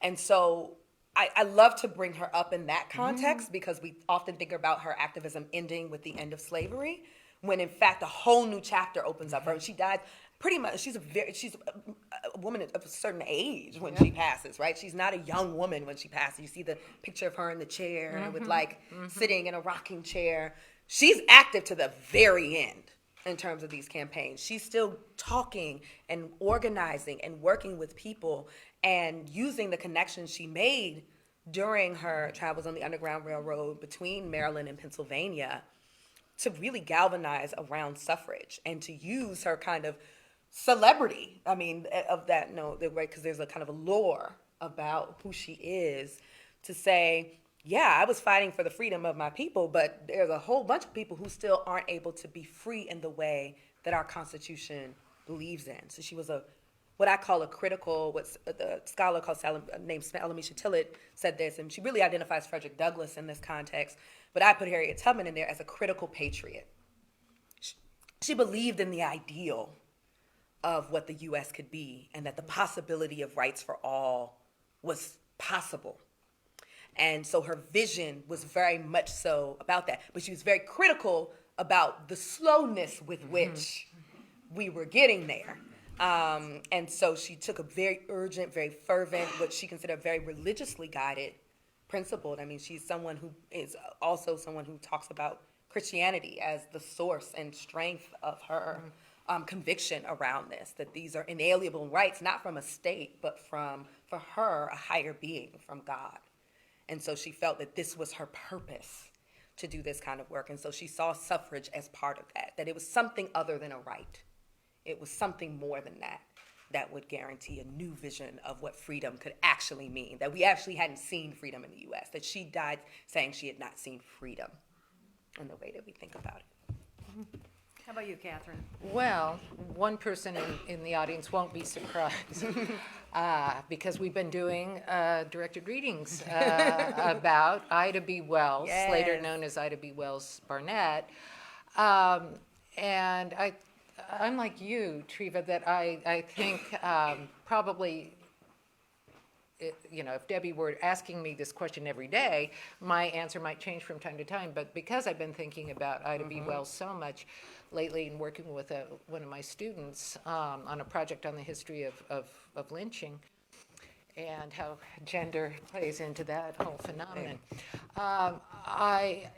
And so I love to bring her up in that context because we often think about her activism ending with the end of slavery, when in fact a whole new chapter opens up for her. She died pretty much, she's a woman of a certain age when she passes, right? She's not a young woman when she passes. You see the picture of her in the chair with sitting in a rocking chair. She's active to the very end in terms of these campaigns. She's still talking and organizing and working with people and using the connections she made during her travels on the Underground Railroad between Maryland and Pennsylvania to really galvanize around suffrage and to use her kind of celebrity, of that note, right, because there's a kind of a lore about who she is, to say, yeah, I was fighting for the freedom of my people, but there's a whole bunch of people who still aren't able to be free in the way that our Constitution believes in. So she was what I call a critical, what the scholar named Alamisha Tillett said this, and she really identifies Frederick Douglass in this context, but I put Harriet Tubman in there as a critical patriot. She believed in the ideal of what the U.S. could be and that the possibility of rights for all was possible. And so her vision was very much so about that. But she was very critical about the slowness with which we were getting there. And so she took a very urgent, very fervent, what she considered very religiously guided, principled. She's someone who is also someone who talks about Christianity as the source and strength of her conviction around this, that these are inalienable rights, not from a state, but for her, a higher being, from God. And so she felt that this was her purpose to do this kind of work. And so she saw suffrage as part of that it was something other than a right. It was something more than that would guarantee a new vision of what freedom could actually mean, that we actually hadn't seen freedom in the U.S., that she died saying she had not seen freedom in the way that we think about it. How about you, Katherine? Well, one person in the audience won't be surprised because we've been doing directed readings about Ida B. Wells, later known as Ida B. Wells Barnett. And I'm like you, Treva, that I think probably, if Debbie were asking me this question every day, my answer might change from time to time. But because I've been thinking about Ida B. Wells so much lately and working with one of my students on a project on the history of lynching and how gender plays into that whole phenomenon, like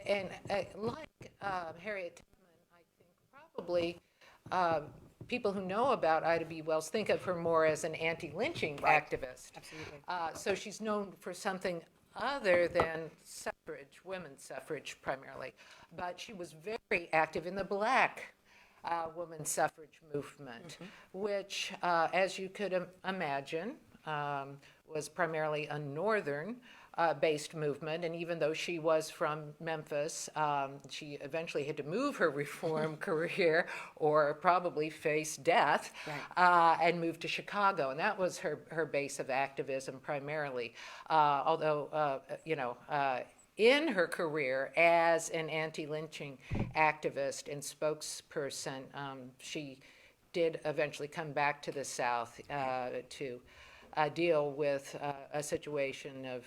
Harriet Tubman, I think probably people who know about Ida B. Wells think of her more as an anti-lynching activist. Absolutely. So she's known for something other than suffrage, women's suffrage primarily. But she was very active in the Black women's suffrage movement, which, as you could imagine, was primarily a northern based movement, and even though she was from Memphis, she eventually had to move her reform career or probably face death and move to Chicago, and that was her base of activism primarily. Although, in her career as an anti-lynching activist and spokesperson, she did eventually come back to the South to deal with a situation of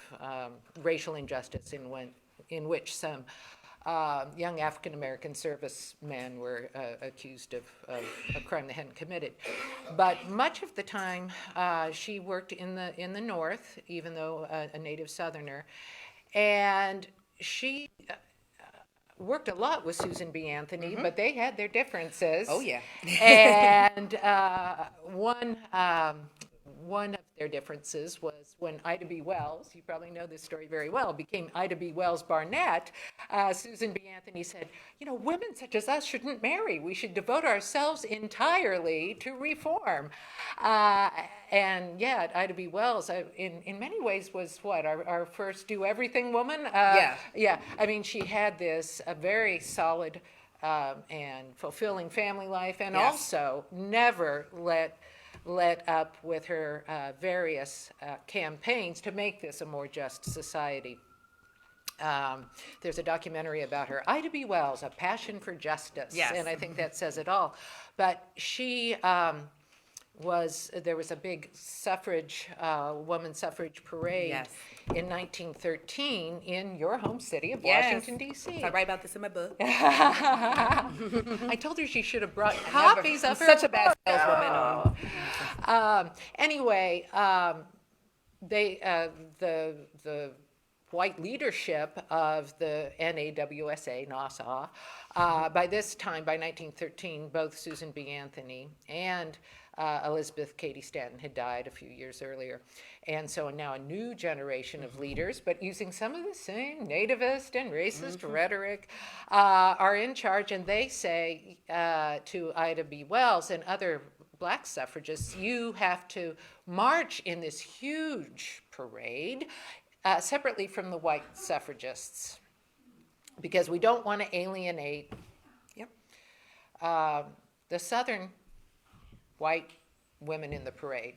racial injustice in which some young African-American servicemen were accused of a crime they hadn't committed. But much of the time, she worked in the North, even though a native Southerner, and she worked a lot with Susan B. Anthony, but they had their differences. Oh, yeah. And one of their differences was when Ida B. Wells, you probably know this story very well, became Ida B. Wells Barnett, Susan B. Anthony said, women such as us shouldn't marry. We should devote ourselves entirely to reform. And yet, Ida B. Wells, in many ways, was our first do-everything woman? Yeah. She had this very solid and fulfilling family life, and also never let up with her various campaigns to make this a more just society. There's a documentary about her, Ida B. Wells, A Passion for Justice, and I think that says it all. But she there was a big woman suffrage parade Yes. in 1913 in your home city of Yes. Washington, D.C. I write about this in my book. I told her she should have brought copies I'm of her such a bad book. saleswoman. Anyway, the white leadership of the NAWSA, Nassau, by this time, by 1913, both Susan B. Anthony and Elizabeth Cady Stanton had died a few years earlier. And so now a new generation of leaders, but using some of the same nativist and racist rhetoric, are in charge. And they say to Ida B. Wells and other black suffragists, you have to march in this huge parade separately from the white suffragists, because we don't want to alienate the Southern white women in the parade.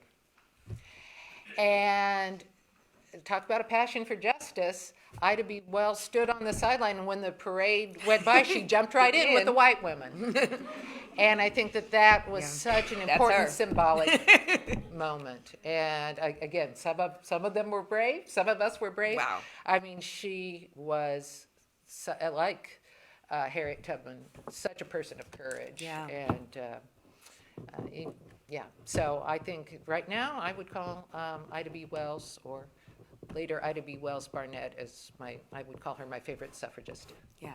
And talk about a passion for justice. Ida B. Wells stood on the sideline, and when the parade went by, she jumped right in with the white women. And I think that was such an important symbolic moment. And again, some of them were brave. Some of us were brave. Wow. I mean, she was like Harriet Tubman, such a person of courage. Yeah. And so I think right now I would call Ida B. Wells, or later Ida B. Wells Barnett, as I would call her my favorite suffragist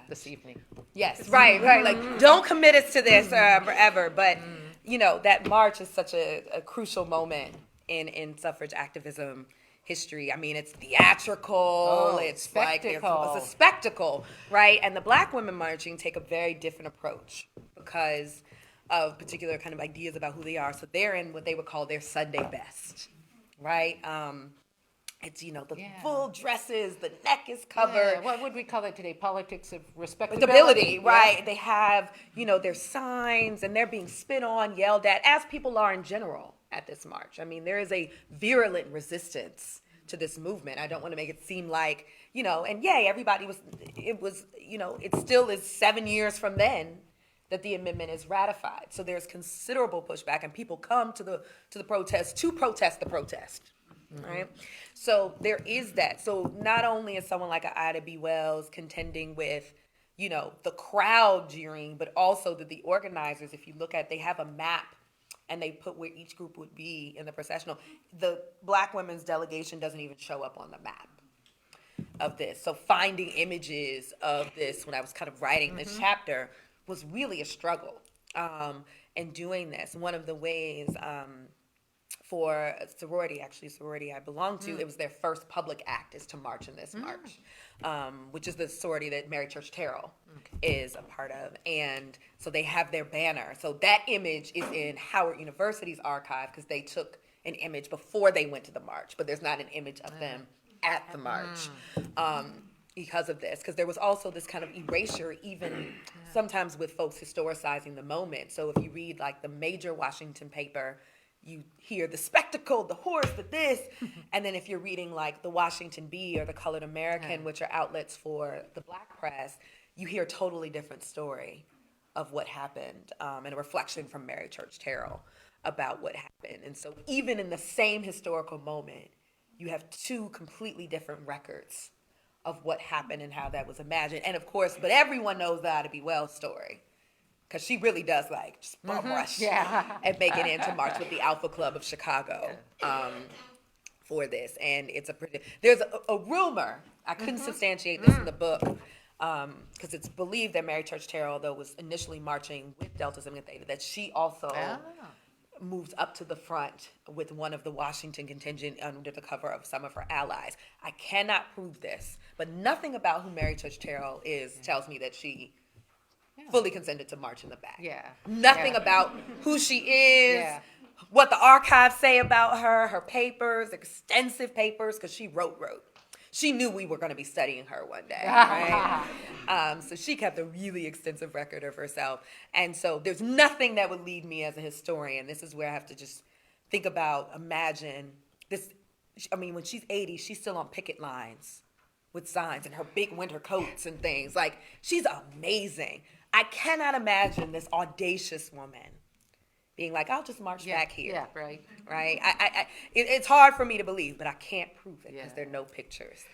this evening. Yes, right. Like, don't commit us to this forever. But, that march is such a crucial moment in suffrage activism history. I mean, it's theatrical. It's spectacle. It's a spectacle, right? And the black women marching take a very different approach because of particular kind of ideas about who they are. So they're in what they would call their Sunday best, right? It's, the full dresses, the neck is covered. Yeah. What would we call it today? Politics of Respectability, right? They have, their signs, and they're being spit on, yelled at, as people are in general at this march. I mean, there is a virulent resistance to this movement. I don't want to make it seem like, and everybody it still is 7 years from then that the amendment is ratified. So there's considerable pushback, and people come to the protest to protest the protest. Right? So there is that. So not only is someone like Ida B. Wells contending with, the crowd jeering, but also that the organizers, if you look at, they have a map and they put where each group would be in the processional. The black women's delegation doesn't even show up on the map of this. So finding images of this when I was kind of writing this chapter was really a struggle in doing this. One of the ways for sorority I belong to, it was their first public act is to march in this march, which is the sorority that Mary Church Terrell is a part of. And so they have their banner. So that image is in Howard University's archive because they took an image before they went to the march, but there's not an image of them at the march because of this. Because there was also this kind of erasure, even sometimes with folks historicizing the moment. So if you read like the major Washington paper, you hear the spectacle, the horse, the this. And then if you're reading like the Washington Bee or the Colored American, which are outlets for the black press, you hear a totally different story of what happened and a reflection from Mary Church Terrell about what happened. And so even in the same historical moment, you have two completely different records of what happened and how that was imagined. And of course, but everyone knows the Ida B. Wells story. Because she really does just bum rush and make it into March with the Alpha Club of Chicago for this. And there's a rumor, I couldn't substantiate this in the book, because it's believed that Mary Church Terrell, though, was initially marching with Delta Sigma Theta, that she also moved up to the front with one of the Washington contingent under the cover of some of her allies. I cannot prove this, but nothing about who Mary Church Terrell is tells me that she fully consented to march in the back. Nothing about who she is, what the archives say about her, her papers, extensive papers, because she wrote. She knew we were going to be studying her one day, right? So she kept a really extensive record of herself. And so there's nothing that would lead me as a historian. This is where I have to just think about, imagine this. I mean, when she's 80, she's still on picket lines with signs and her big winter coats and things. Like, she's amazing. I cannot imagine this audacious woman being like, I'll just march back here. Yeah, right. Right? It's hard for me to believe, but I can't prove it because Yeah. there are no pictures.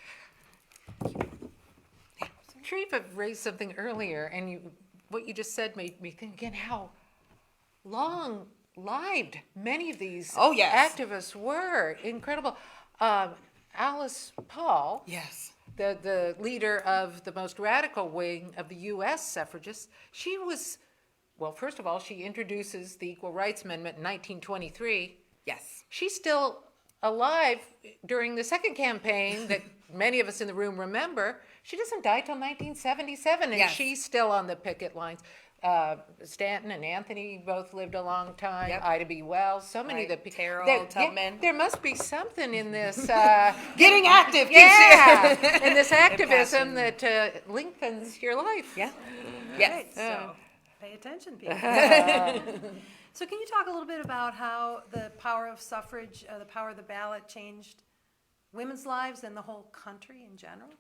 Treva raised something earlier, and what you just said made me think again how long-lived many of these Oh, yes. activists were. Incredible. Alice Paul, Yes. the leader of the most radical wing of the U.S. suffragists, she was, well, first of all, she introduces the Equal Rights Amendment in 1923. Yes. She's still alive during the second campaign that many of us in the room remember. She doesn't die till 1977, and Yes. she's still on the picket lines. Stanton and Anthony both lived a long time. Yep. Ida B. Wells, so many Right. of the people. Terrell, Tubman. There must be something in this. Getting active. Yeah, in this activism passion. that lengthens your life. Yeah. Yes. Right, so pay attention, people. So can you talk a little bit about how the power of suffrage, the power of the ballot changed women's lives and the whole country in general?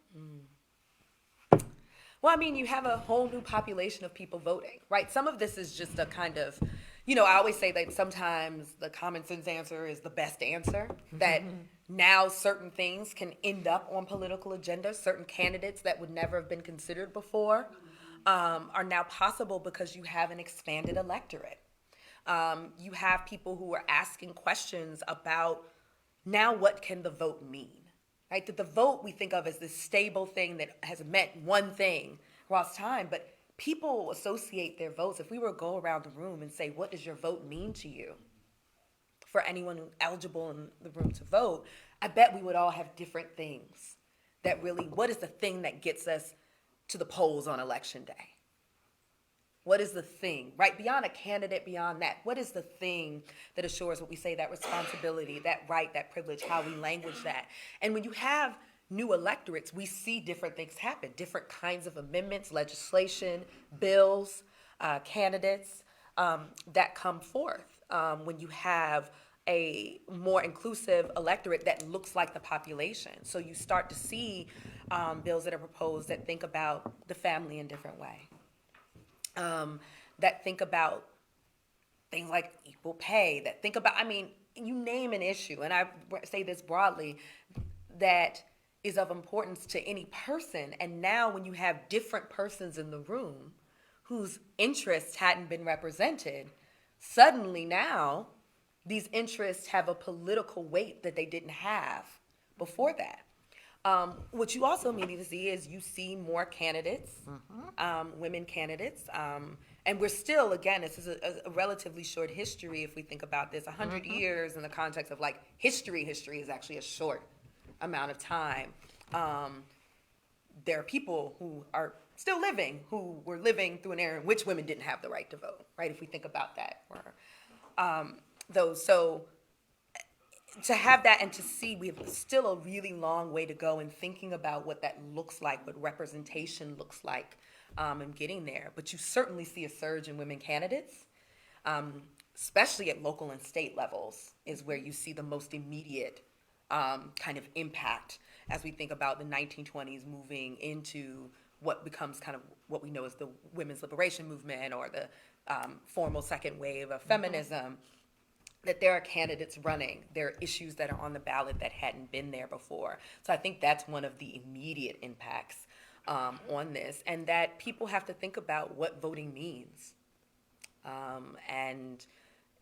Well, I mean, you have a whole new population of people voting, right? Some of this is just a kind of, I always say that sometimes the common sense answer is the best answer, that now certain things can end up on political agendas, certain candidates that would never have been considered before are now possible because you have an expanded electorate. You have people who are asking questions about now what can the vote mean? Right? That the vote we think of as this stable thing that has meant one thing across time, but people associate their votes. If we were to go around the room and say, what does your vote mean to you? For anyone who's eligible in the room to vote, I bet we would all have different things that really, what is the thing that gets us to the polls on election day? What is the thing, right? Beyond a candidate, beyond that, what is the thing that assures what we say, that responsibility, that right, that privilege, how we language that? And when you have new electorates, we see different things happen, different kinds of amendments, legislation, bills, candidates that come forth. When you have a more inclusive electorate that looks like the population. So you start to see bills that are proposed that think about the family in a different way. That think about things like equal pay, that think about, you name an issue, and I say this broadly, that is of importance to any person. And now when you have different persons in the room whose interests hadn't been represented, suddenly now these interests have a political weight that they didn't have before that. What you also immediately see is you see more candidates, women candidates, and we're still, again, this is a relatively short history if we think about this. 100 years in the context of like history is actually a short amount of time. There are people who are still living, who were living through an era in which women didn't have the right to vote, right? If we think about that, so to have that and to see we have still a really long way to go in thinking about what that looks like, what representation looks like, and getting there. But you certainly see a surge in women candidates, especially at local and state levels, is where you see the most immediate kind of impact as we think about the 1920s moving into what becomes kind of what we know as the women's liberation movement or the formal second wave of feminism. That there are candidates running, there are issues that are on the ballot that hadn't been there before. So I think that's one of the immediate impacts on this, and that people have to think about what voting means. And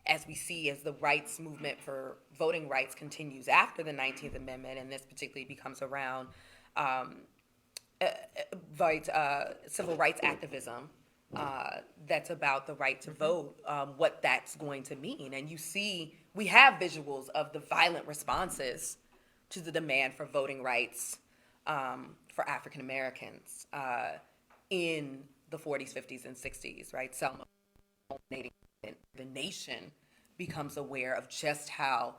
as we see, as the rights movement for voting rights continues after the 19th Amendment, and this particularly becomes around civil rights activism, that's about the right to vote, what that's going to mean. And you see, we have visuals of the violent responses to the demand for voting rights for African Americans in the 40s, 50s, and 60s, right? Selma, the nation becomes aware of just how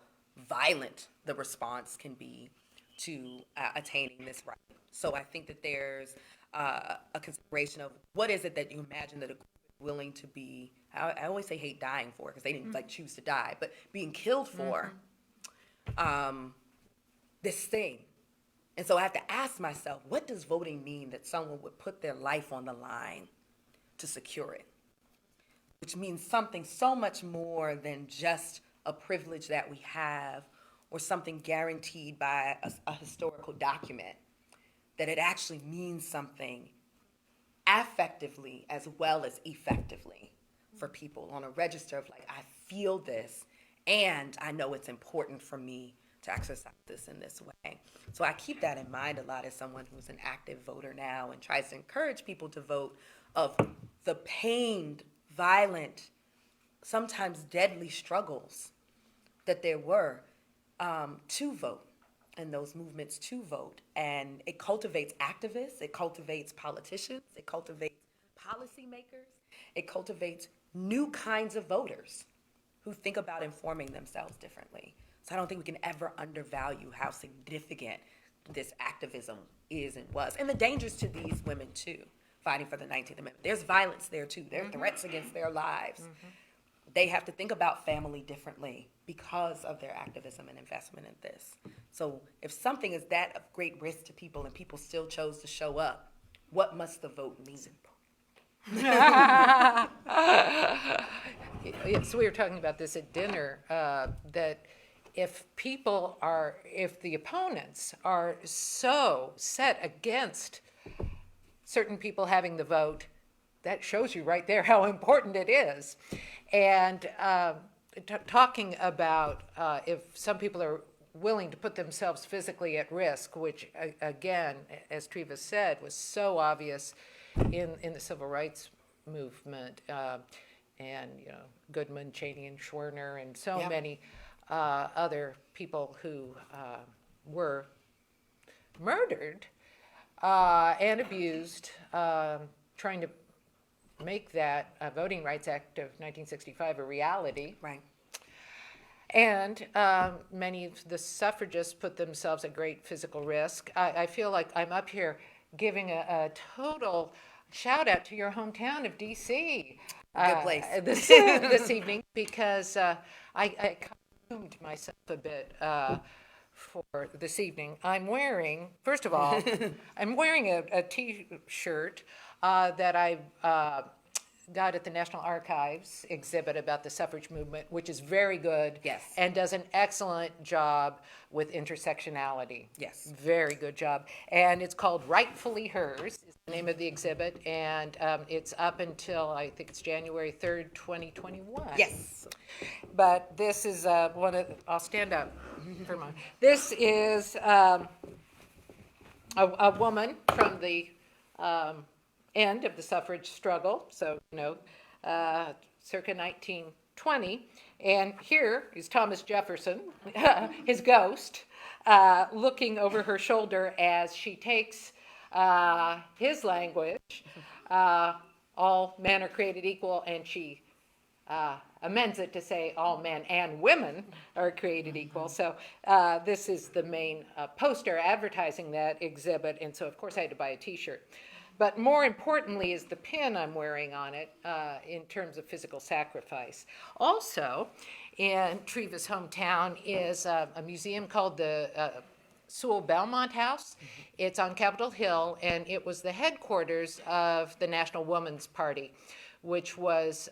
violent the response can be to attaining this right. So I think that there's a consideration of what is it that you imagine that a group is willing to be, I always say hate dying for, because they didn't like choose to die, but being killed for this thing. And so I have to ask myself, what does voting mean that someone would put their life on the line to secure it? which means something so much more than just a privilege that we have or something guaranteed by a historical document, that it actually means something affectively as well as effectively for people on a register of like, I feel this and I know it's important for me to exercise this in this way. So I keep that in mind a lot as someone who's an active voter now and tries to encourage people to vote, of the pained, violent, sometimes deadly struggles that there were to vote, and those movements to vote. And it cultivates activists, it cultivates politicians, it cultivates policymakers, it cultivates new kinds of voters who think about informing themselves differently. So I don't think we can ever undervalue how significant this activism is and was. And the dangers to these women too, fighting for the 19th Amendment. There's violence there too. There are threats against their lives. They have to think about family differently because of their activism and investment in this. So if something is that of great risk to people and people still chose to show up, what must the vote mean? So we were talking about this at dinner, that if the opponents are so set against certain people having the vote, that shows you right there how important it is. And talking about if some people are willing to put themselves physically at risk, which again, as Treva said, was so obvious in the civil rights movement, and Goodman, Cheney, and Schwerner, and so many other people who were murdered and abused, trying to make that Voting Rights Act of 1965 a reality. Right. And many of the suffragists put themselves at great physical risk. I feel like I'm up here giving a total shout out to your hometown of D.C. Good place. This evening, because I consumed myself a bit for this evening. I'm wearing, first of all, I'm wearing a T-shirt that I got at the National Archives exhibit about the suffrage movement, which is very good. Yes. And does an excellent job with intersectionality. Yes. Very good job. And it's called Rightfully Hers, is the name of the exhibit. And it's up until, I think it's January 3rd, 2021. Yes. But this is I'll stand up for a moment. This is a woman from the end of the suffrage struggle, so, circa 1920. And here is Thomas Jefferson, his ghost, looking over her shoulder as she takes his language, all men are created equal, and she amends it to say all men and women are created equal. So this is the main poster advertising that exhibit, and so of course I had to buy a T-shirt. But more importantly is the pin I'm wearing on it in terms of physical sacrifice. Also, in Treva's hometown is a museum called the Sewell Belmont House. It's on Capitol Hill, and it was the headquarters of the National Woman's Party, which was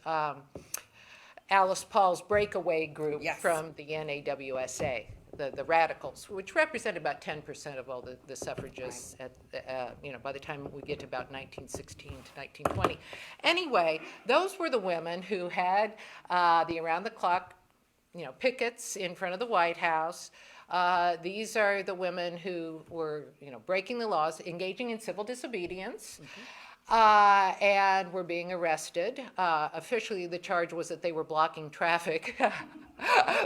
Alice Paul's breakaway group from the NAWSA. The radicals, which represent about 10% of all the suffragists by the time we get to about 1916 to 1920. Anyway, those were the women who had the around-the-clock, pickets in front of the White House. These are the women who were, breaking the laws, engaging in civil disobedience. And were being arrested. Officially, the charge was that they were blocking traffic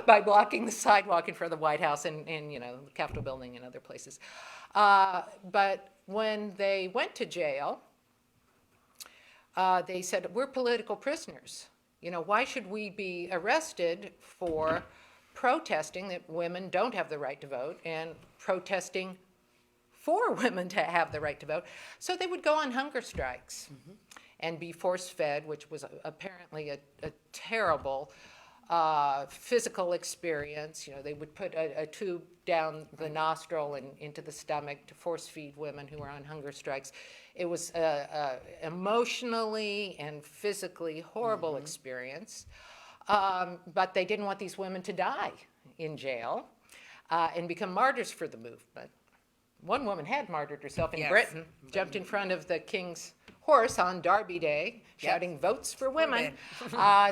by blocking the sidewalk in front of the White House and the Capitol building and other places. But when they went to jail, they said, we're political prisoners. Why should we be arrested for protesting that women don't have the right to vote and protesting for women to have the right to vote? So they would go on hunger strikes and be force-fed, which was apparently a terrible physical experience. You know, they would put a tube down the nostril and into the stomach to force feed women who were on hunger strikes. It was emotionally and physically horrible experience. But they didn't want these women to die in jail and become martyrs for the movement. One woman had martyred herself in Britain, jumped in front of the king's horse on Derby Day, shouting votes for women.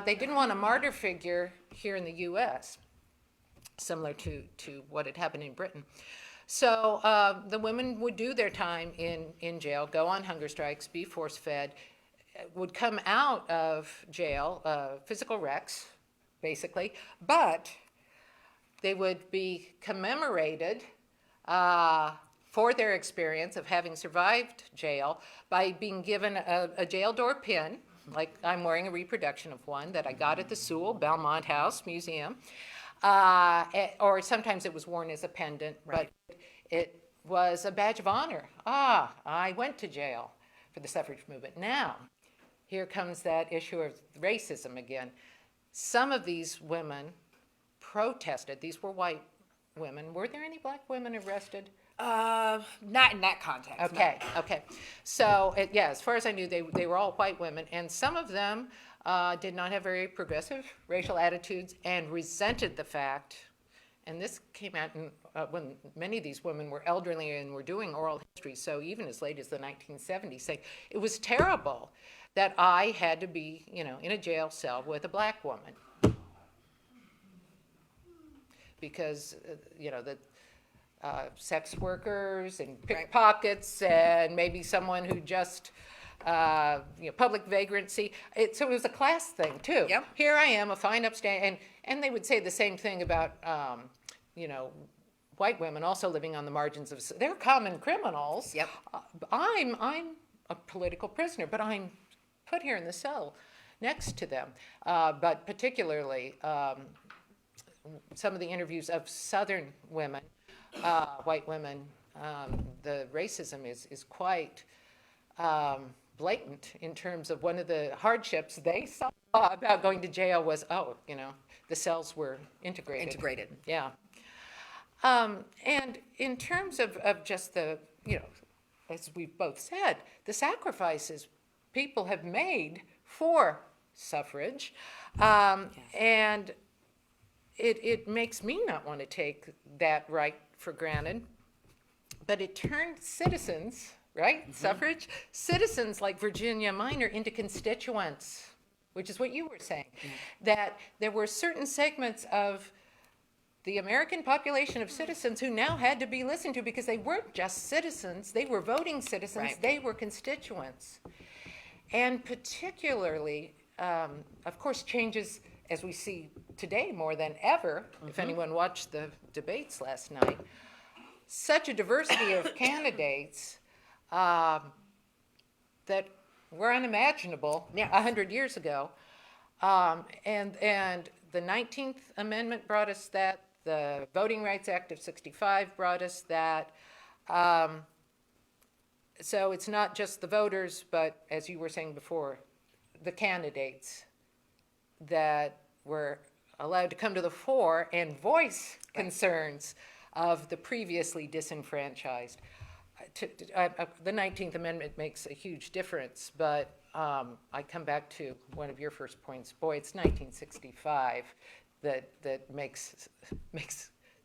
They didn't want a martyr figure here in the U.S., similar to what had happened in Britain. So the women would do their time in jail, go on hunger strikes, be force-fed, would come out of jail, physical wrecks, basically, but they would be commemorated for their experience of having survived jail by being given a jail door pin, like I'm wearing a reproduction of one that I got at the Sewell Belmont House Museum, or sometimes it was worn as a pendant, but it was a badge of honor. I went to jail for the suffrage movement. Now, here comes that issue of racism again. Some of these women protested. These were white women. Were there any black women arrested? Not in that context. Okay, okay. So, as far as I knew, they were all white women, and some of them did not have very progressive racial attitudes and resented the fact, and this came out when many of these women were elderly and were doing oral history, so even as late as the 1970s, saying it was terrible that I had to be, in a jail cell with a black woman. Because, the sex workers and pickpockets and maybe someone who just, public vagrancy. So it was a class thing, too. Yep. Here I am, a fine upstanding, and they would say the same thing about, white women also living on the margins of, they're common criminals. Yep. I'm a political prisoner, but I'm put here in the cell next to them. But particularly, some of the interviews of Southern women, white women, the racism is quite blatant in terms of one of the hardships they saw about going to jail was, the cells were integrated. Yeah. And in terms of just the, as we've both said, the sacrifices people have made for suffrage, and it makes me not want to take that right for granted, but it turned citizens, right, suffrage, citizens like Virginia Minor into constituents, which is what you were saying, that there were certain segments of the American population of citizens who now had to be listened to because they weren't just citizens, they were voting citizens, they were constituents. And particularly, of course, changes as we see today more than ever, if anyone watched the debates last night, such a diversity of candidates that were unimaginable 100 years ago. And the 19th Amendment brought us that, the Voting Rights Act of '65 brought us that. So it's not just the voters, but as you were saying before, the candidates that were allowed to come to the fore and voice concerns of the previously disenfranchised. The 19th Amendment makes a huge difference, but I come back to one of your first points. Boy, it's 1965 that makes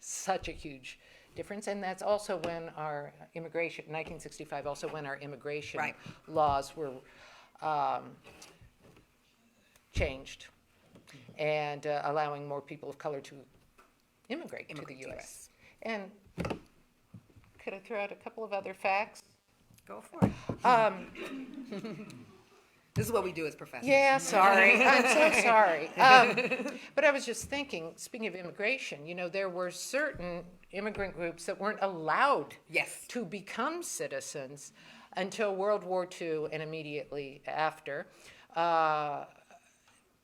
such a huge difference, and that's also when our immigration, 1965, also when our immigration laws were changed and allowing more people of color to immigrate to the U.S. And could I throw out a couple of other facts? Go for it. This is what we do as professors. Yeah, sorry. I'm so sorry. But I was just thinking, speaking of immigration, there were certain immigrant groups that weren't allowed to become citizens until World War II and immediately after.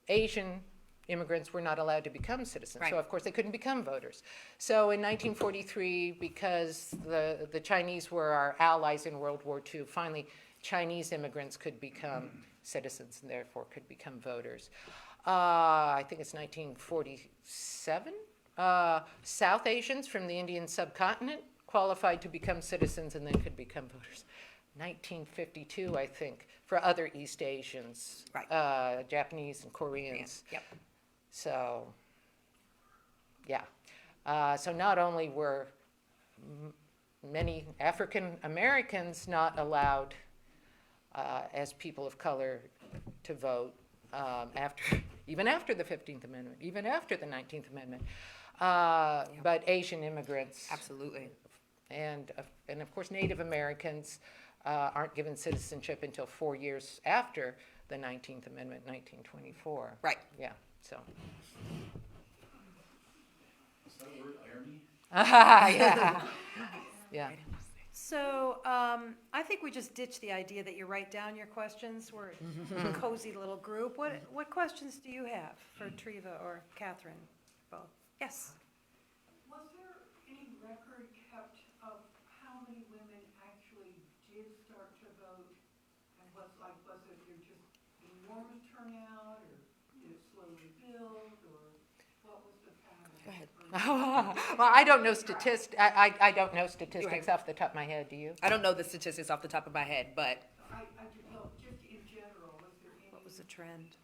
Asian immigrants were not allowed to become citizens. So, of course, they couldn't become voters. So in 1943, because the Chinese were our allies in World War II, finally Chinese immigrants could become citizens and therefore could become voters. I think it's 1947. South Asians from the Indian subcontinent qualified to become citizens and then could become voters. 1952, I think, for other East Asians, Right. Japanese and Koreans. Yep. So, yeah. So not only were many African Americans not allowed as people of color to vote even after the 15th Amendment, even after the 19th Amendment, but Asian immigrants. Absolutely. And of course, Native Americans aren't given citizenship until 4 years after the 19th Amendment, 1924. Right. Yeah, so. Is that a word, irony? Yeah. Yeah. So I think we just ditch the idea that you write down your questions. We're a cozy little group. What questions do you have for Treva or Katherine? Both. Yes. Was there any record kept of how many women actually did start to vote? And was it just enormous turnout, or did it slowly build, or what was the pattern? Go ahead. Well, I don't know statistics. I don't know statistics off the top of my head. Do you? I don't know the statistics off the top of my head, but I do know, just in general, was there any? What was the trend?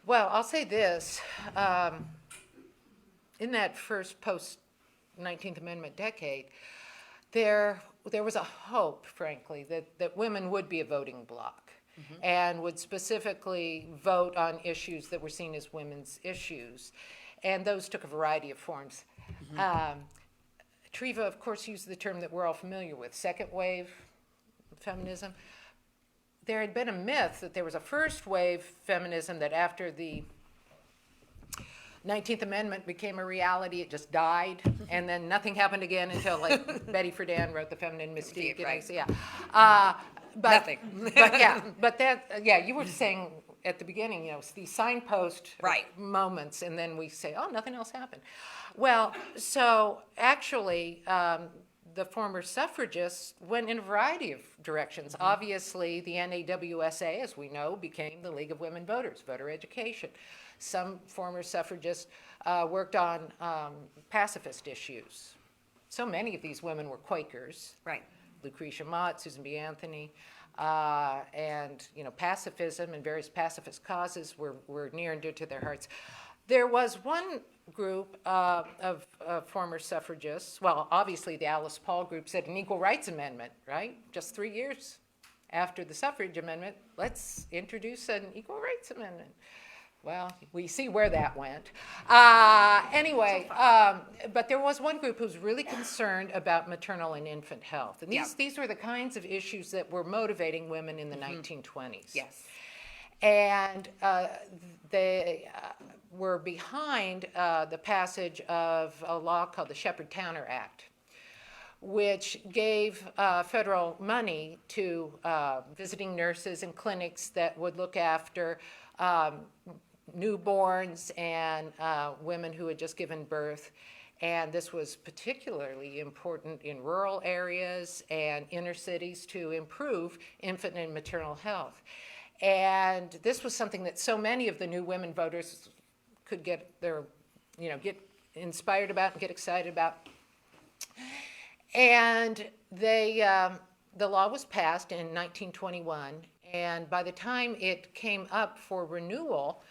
Well, I'll say this. In that first post-19th Amendment decade, there was a hope, frankly, that women would be a voting bloc and would specifically vote on issues that were seen as women's issues. And those took a variety of forms. Treva, of course, used the term that we're all familiar with, second wave feminism. There had been a myth that there was a first wave feminism that after the 19th Amendment became a reality, it just died, and then nothing happened again until like Betty Friedan wrote The Feminine Mystique. Right. So, yeah. Nothing. You were saying at the beginning, these signpost Right. moments, and then we say, oh, nothing else happened. Well, so actually, the former suffragists went in a variety of directions. Obviously, the NAWSA, as we know, became the League of Women Voters, voter education. Some former suffragists worked on pacifist issues. So many of these women were Quakers. right. Lucretia Mott, Susan B. Anthony, and pacifism and various pacifist causes were near and dear to their hearts. There was one group of former suffragists, well, obviously the Alice Paul group said an equal rights amendment, right? Just 3 years after the suffrage amendment, let's introduce an equal rights amendment. Well, we see where that went. Anyway, but there was one group who was really concerned about maternal and infant health. And these were the kinds of issues that were motivating women in the 1920s. Yes. And they were behind the passage of a law called the Shepard-Towner Act, which gave federal money to visiting nurses and clinics that would look after newborns and women who had just given birth. And this was particularly important in rural areas and inner cities to improve infant and maternal health. And this was something that so many of the new women voters could get inspired about and get excited about. And the law was passed in 1921, and by the time it came up for renewal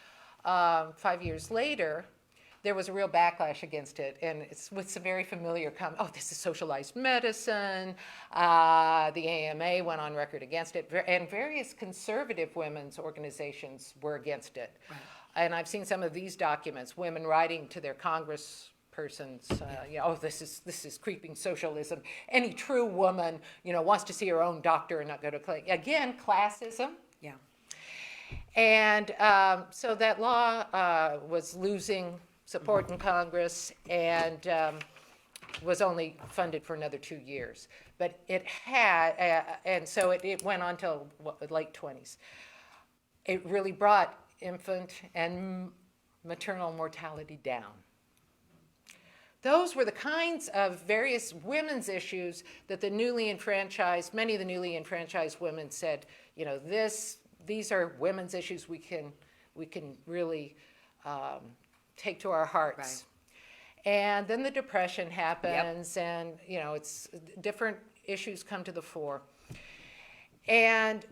5 years later, there was a real backlash against it, and it's with some very familiar comments. Oh, this is socialized medicine. The AMA went on record against it, and various conservative women's organizations were against it. Right. And I've seen some of these documents, women writing to their congresspersons, oh, this is creeping socialism. Any true woman, wants to see her own doctor and not go to clinic. Again, classism. Yeah. And so that law was losing support in Congress and was only funded for another 2 years. But it had, and so it went on till the late 20s. It really brought infant and maternal mortality down. Those were the kinds of various women's issues that many of the newly enfranchised women said, this these are women's issues we can really take to our hearts. Right. And then the Depression happens, and it's different issues come to the fore. And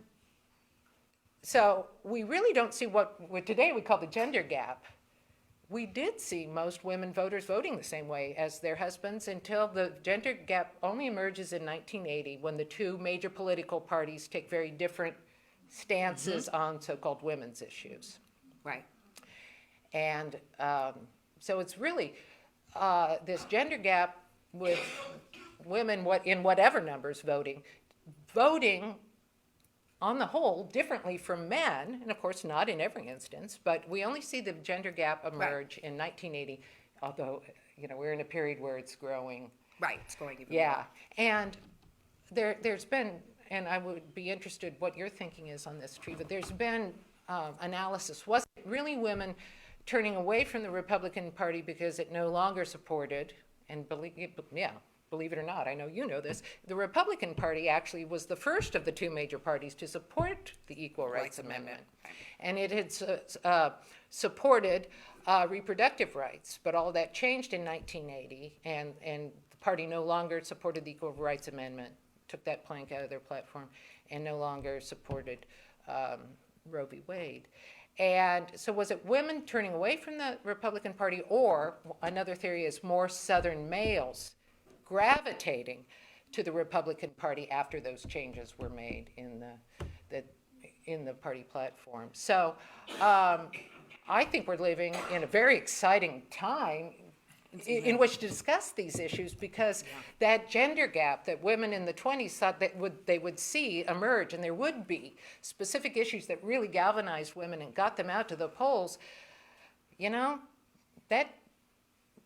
so we really don't see what today we call the gender gap. We did see most women voters voting the same way as their husbands until the gender gap only emerges in 1980, when the two major political parties take very different stances on so-called women's issues. Right. And so it's really this gender gap with women in whatever numbers voting on the whole differently from men, and of course not in every instance, but we only see the gender gap emerge in 1980, although we're in a period where it's growing. Right, it's growing even Yeah, more. and there's been, and I would be interested what your thinking is on this, Treva, there's been analysis. Was it really women turning away from the Republican Party because it no longer supported, and believe it or not, I know you know this, the Republican Party actually was the first of the two major parties to support the Equal Rights Amendment. And it had supported reproductive rights, but all that changed in 1980, and the party no longer supported the Equal Rights Amendment, took that plank out of their platform, and no longer supported Roe v. Wade. And so was it women turning away from the Republican Party, or another theory is more Southern males gravitating to the Republican Party after those changes were made in the party platform? So I think we're living in a very exciting time in which to discuss these issues, because that gender gap that women in the 20s thought that they would see emerge, and there would be specific issues that really galvanized women and got them out to the polls, that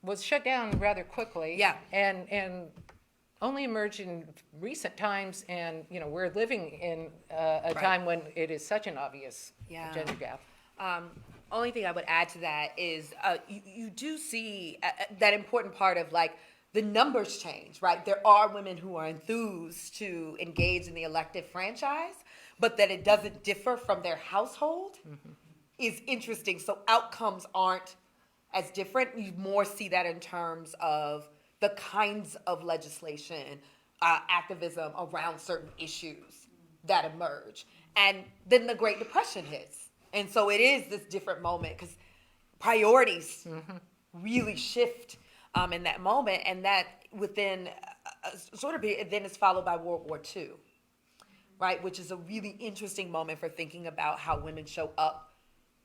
was shut down rather quickly. Yeah. And only emerged in recent times, and we're living in a time when it is such an obvious gender gap. Only thing I would add to that is you do see that important part of the numbers change, right? There are women who are enthused to engage in the elective franchise, but that it doesn't differ from their household is interesting. So outcomes aren't as different. You more see that in terms of the kinds of legislation, activism around certain issues that emerge. And then the Great Depression hits. And so it is this different moment because priorities really shift in that moment. And that within a sort of period, then it's followed by World War II, right? Which is a really interesting moment for thinking about how women show up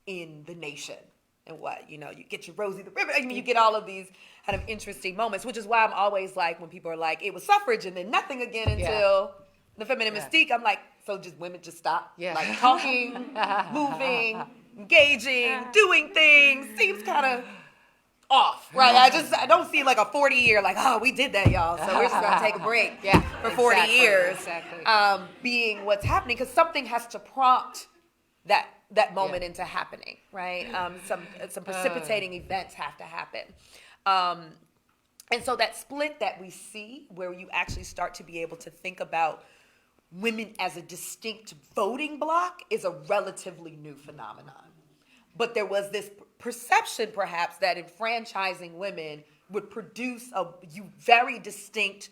in the nation. And you get your Rosie the Ribbon. You get all of these kind of interesting moments, which is why I'm always when people are like, it was suffrage and then nothing again until the feminine mystique. I'm like, so just women just stop? Yeah. Talking, moving, engaging, doing things seems kind of off, right? I don't see a 40-year, we did that, y'all, so we're just going to take a break for 40 years being what's happening, because something has to prompt that moment into happening, right? Some precipitating events have to happen. And so that split that we see, where you actually start to be able to think about women as a distinct voting bloc, is a relatively new phenomenon. But there was this perception, perhaps, that enfranchising women would produce a very distinct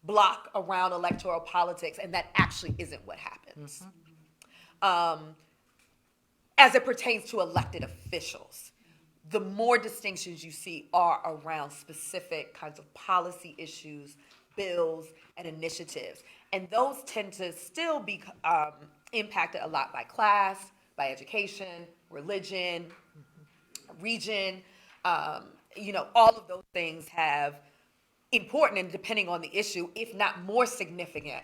bloc around electoral politics, and that actually isn't what happens. As it pertains to elected officials, the more distinctions you see are around specific kinds of policy issues, bills, and initiatives. And those tend to still be impacted a lot by class, by education, religion, region. All of those things have important, and depending on the issue, if not more significant,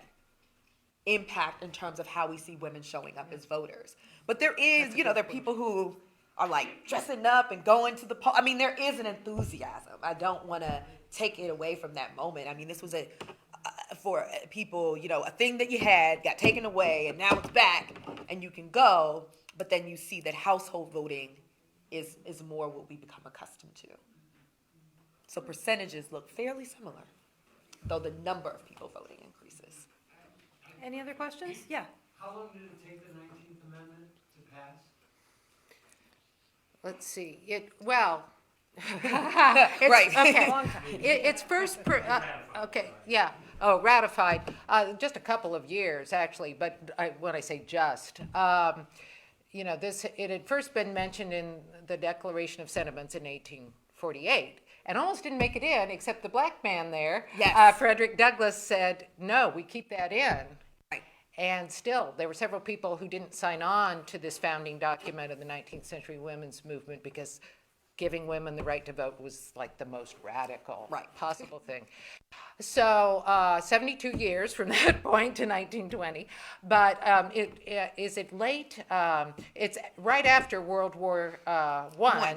impact in terms of how we see women showing up as voters. But there is, there are people who are dressing up and going to the poll. There is an enthusiasm. I don't want to take it away from that moment. This was for people, a thing that you had got taken away, and now it's back, and you can go. But then you see that household voting is more what we become accustomed to. So percentages look fairly similar, though the number of people voting increases. Any other questions? Yeah. How long did it take the 19th Amendment to pass? Let's see, well. Right. Okay. It's first, okay, yeah, ratified, just a couple of years, actually, but when I say just, it had first been mentioned in the Declaration of Sentiments in 1848, and almost didn't make it in, except the black man there, Yes. Frederick Douglass, said, no, we keep that in. Right. And still, there were several people who didn't sign on to this founding document of the 19th century women's movement because giving women the right to vote was like the most radical possible thing. So 72 years from that point to 1920, but is it late? It's right after World War I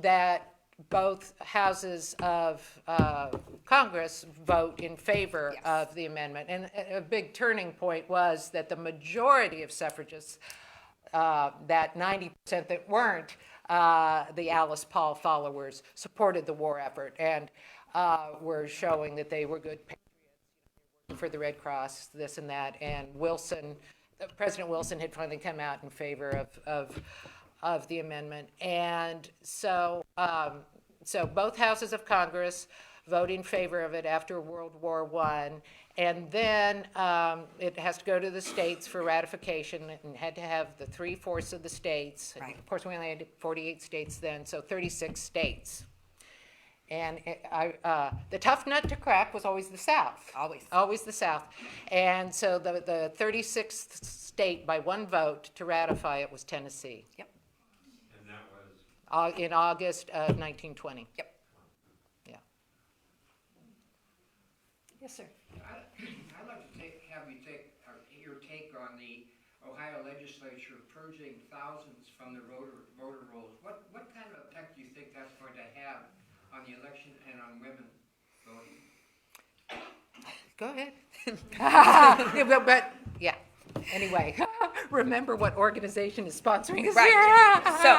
that both houses of Congress vote in favor of the amendment. And a big turning point was that the majority of suffragists, that 90% that weren't the Alice Paul followers, supported the war effort and were showing that they were good patriots for the Red Cross, this and that. And President Wilson had finally come out in favor of the amendment. And so both houses of Congress vote in favor of it after World War I. And then it has to go to the states for ratification and had to have the 3/4 of the states. Right. Of course, we only had 48 states then, so 36 states. And the tough nut to crack was always the South. Always the South. And so the 36th state by one vote to ratify it was Tennessee. Yep. And that was? In August of 1920. Yep. Yeah. Yes, sir. I'd like to have you take your take on the Ohio legislature purging thousands from the voter rolls. What kind of effect do you think that's going to have on the election and on women voting? Go ahead. but yeah. Anyway, remember what organization is sponsoring this. Right. So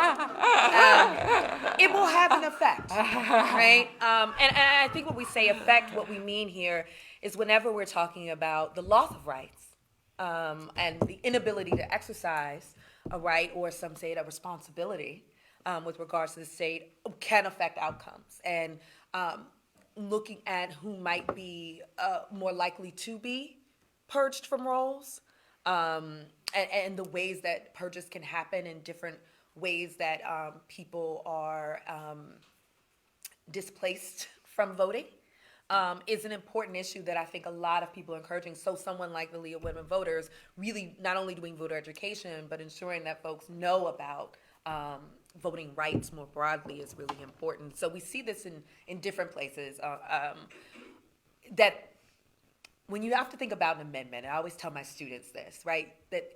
it will have an effect, right? And I think when we say effect, what we mean here is whenever we're talking about the loss of rights and the inability to exercise a right, or some say it a responsibility with regards to the state, can affect outcomes. And looking at who might be more likely to be purged from roles, and the ways that purges can happen in different ways that people are displaced from voting, is an important issue that I think a lot of people are encouraging. So someone like the League of Women Voters really not only doing voter education, but ensuring that folks know about voting rights more broadly is really important. So we see this in different places. That when you have to think about an amendment, I always tell my students this, right? That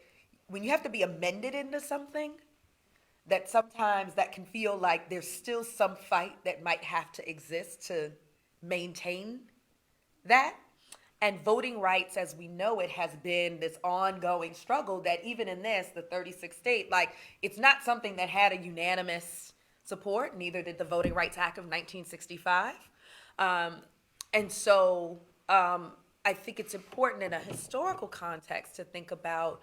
when you have to be amended into something, that sometimes that can feel like there's still some fight that might have to exist to maintain that. And voting rights, as we know it, has been this ongoing struggle that even in the 36th state, like, it's not something that had a unanimous support, neither did the Voting Rights Act of 1965. And so I think it's important in a historical context to think about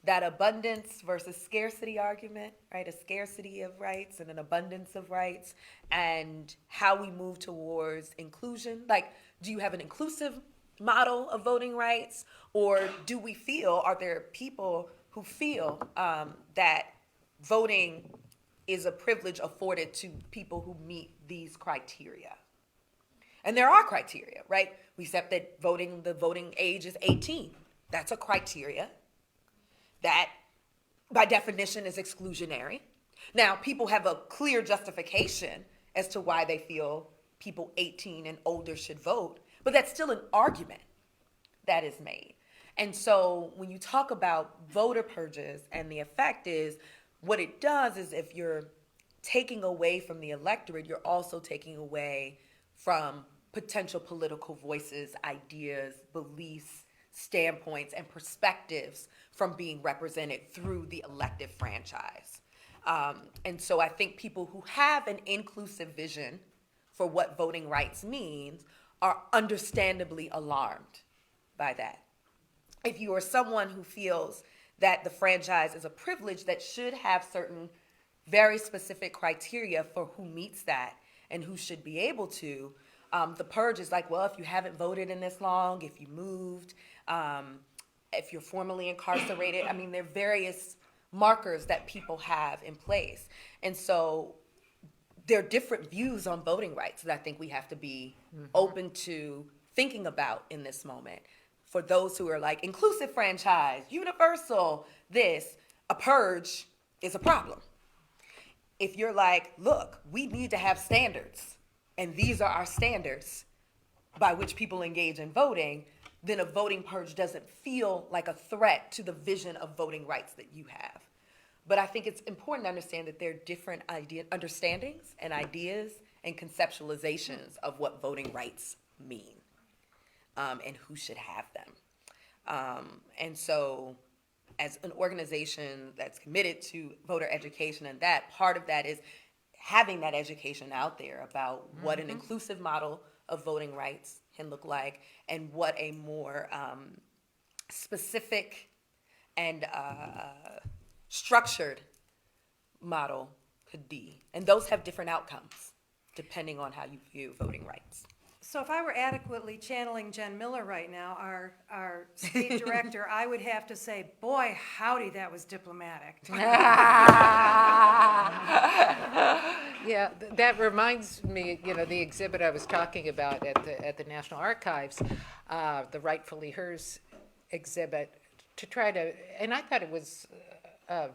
that abundance versus scarcity argument, right? A scarcity of rights and an abundance of rights, and how we move towards inclusion. Like, do you have an inclusive model of voting rights, or are there people who feel that voting is a privilege afforded to people who meet these criteria? And there are criteria, right? We accept that the voting age is 18. That's a criteria that, by definition, is exclusionary. Now, people have a clear justification as to why they feel people 18 and older should vote, but that's still an argument that is made. And so when you talk about voter purges, and the effect is, what it does is, if you're taking away from the electorate, you're also taking away from potential political voices, ideas, beliefs, standpoints, and perspectives from being represented through the elective franchise. And so I think people who have an inclusive vision for what voting rights means are understandably alarmed by that. If you are someone who feels that the franchise is a privilege that should have certain very specific criteria for who meets that and who should be able to. The purge is like, well, if you haven't voted in this long, if you moved, if you're formerly incarcerated, I mean, there are various markers that people have in place. And so there are different views on voting rights that I think we have to be open to thinking about in this moment. For those who are like, inclusive franchise, universal, this, a purge is a problem. If you're like, look, we need to have standards, and these are our standards by which people engage in voting, then a voting purge doesn't feel like a threat to the vision of voting rights that you have. But I think it's important to understand that there are different understandings and ideas and conceptualizations of what voting rights mean, and who should have them. And so as an organization that's committed to voter education, and that part of that is having that education out there about what an inclusive model of voting rights can look like, and what a more specific and structured model could be. And those have different outcomes depending on how you view voting rights. So if I were adequately channeling Jen Miller right now, our state director, I would have to say, boy, howdy, that was diplomatic. Yeah, that reminds me, the exhibit I was talking about at the National Archives, the Rightfully Hers exhibit, to try to, and I thought it was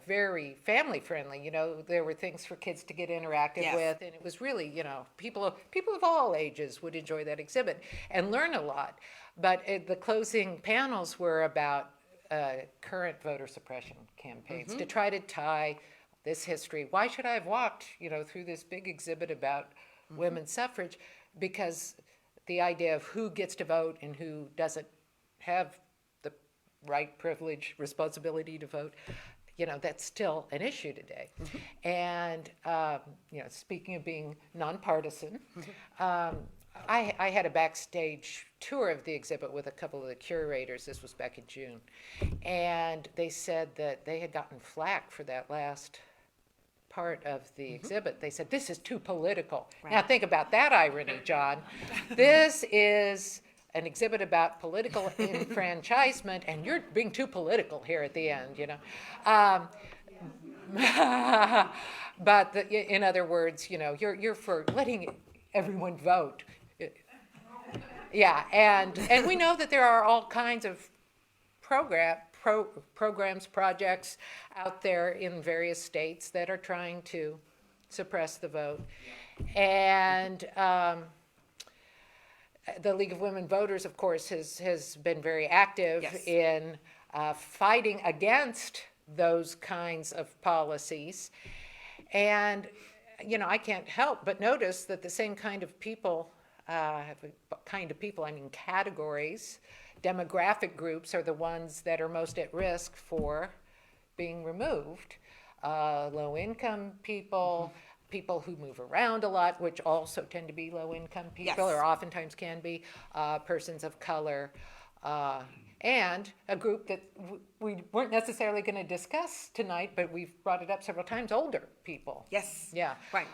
very family friendly. There were things for kids to get interactive with, and it was really, people of all ages would enjoy that exhibit and learn a lot. But the closing panels were about current voter suppression campaigns, to try to tie this history. Why should I have walked, through this big exhibit about women's suffrage? Because the idea of who gets to vote and who doesn't have the right, privilege, responsibility to vote, that's still an issue today. And, speaking of being nonpartisan, I had a backstage tour of the exhibit with a couple of the curators. This was back in June. And they said that they had gotten flack for that last part of the exhibit. They said, this is too political. Right. Now think about that irony, John. This is an exhibit about political enfranchisement, and you're being too political here at the end, But in other words, you're for letting everyone vote. Yeah, and we know that there are all kinds of programs, projects out there in various states that are trying to suppress the vote. And the League of Women Voters, of course, has been very active in fighting against those kinds of policies. And, I can't help but notice that the same kind of people, categories, demographic groups are the ones that are most at risk for being removed. Low-income people, people who move around a lot, which also tend to be low-income people, or oftentimes can be, persons of color, and a group that we weren't necessarily going to discuss tonight, but we've brought it up several times, older people. Yes. Yeah. Right.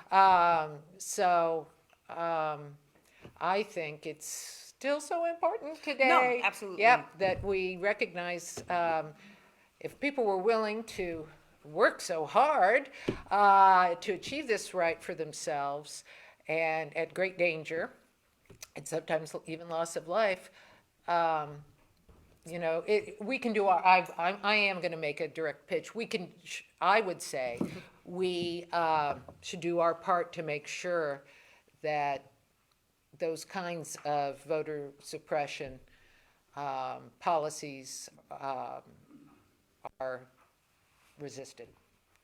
I think it's still so important today. No, absolutely. Yep, that we recognize if people were willing to work so hard to achieve this right for themselves, and at great danger, and sometimes even loss of life, we can do our. I am going to make a direct pitch. I would say, we should do our part to make sure that those kinds of voter suppression policies are resisted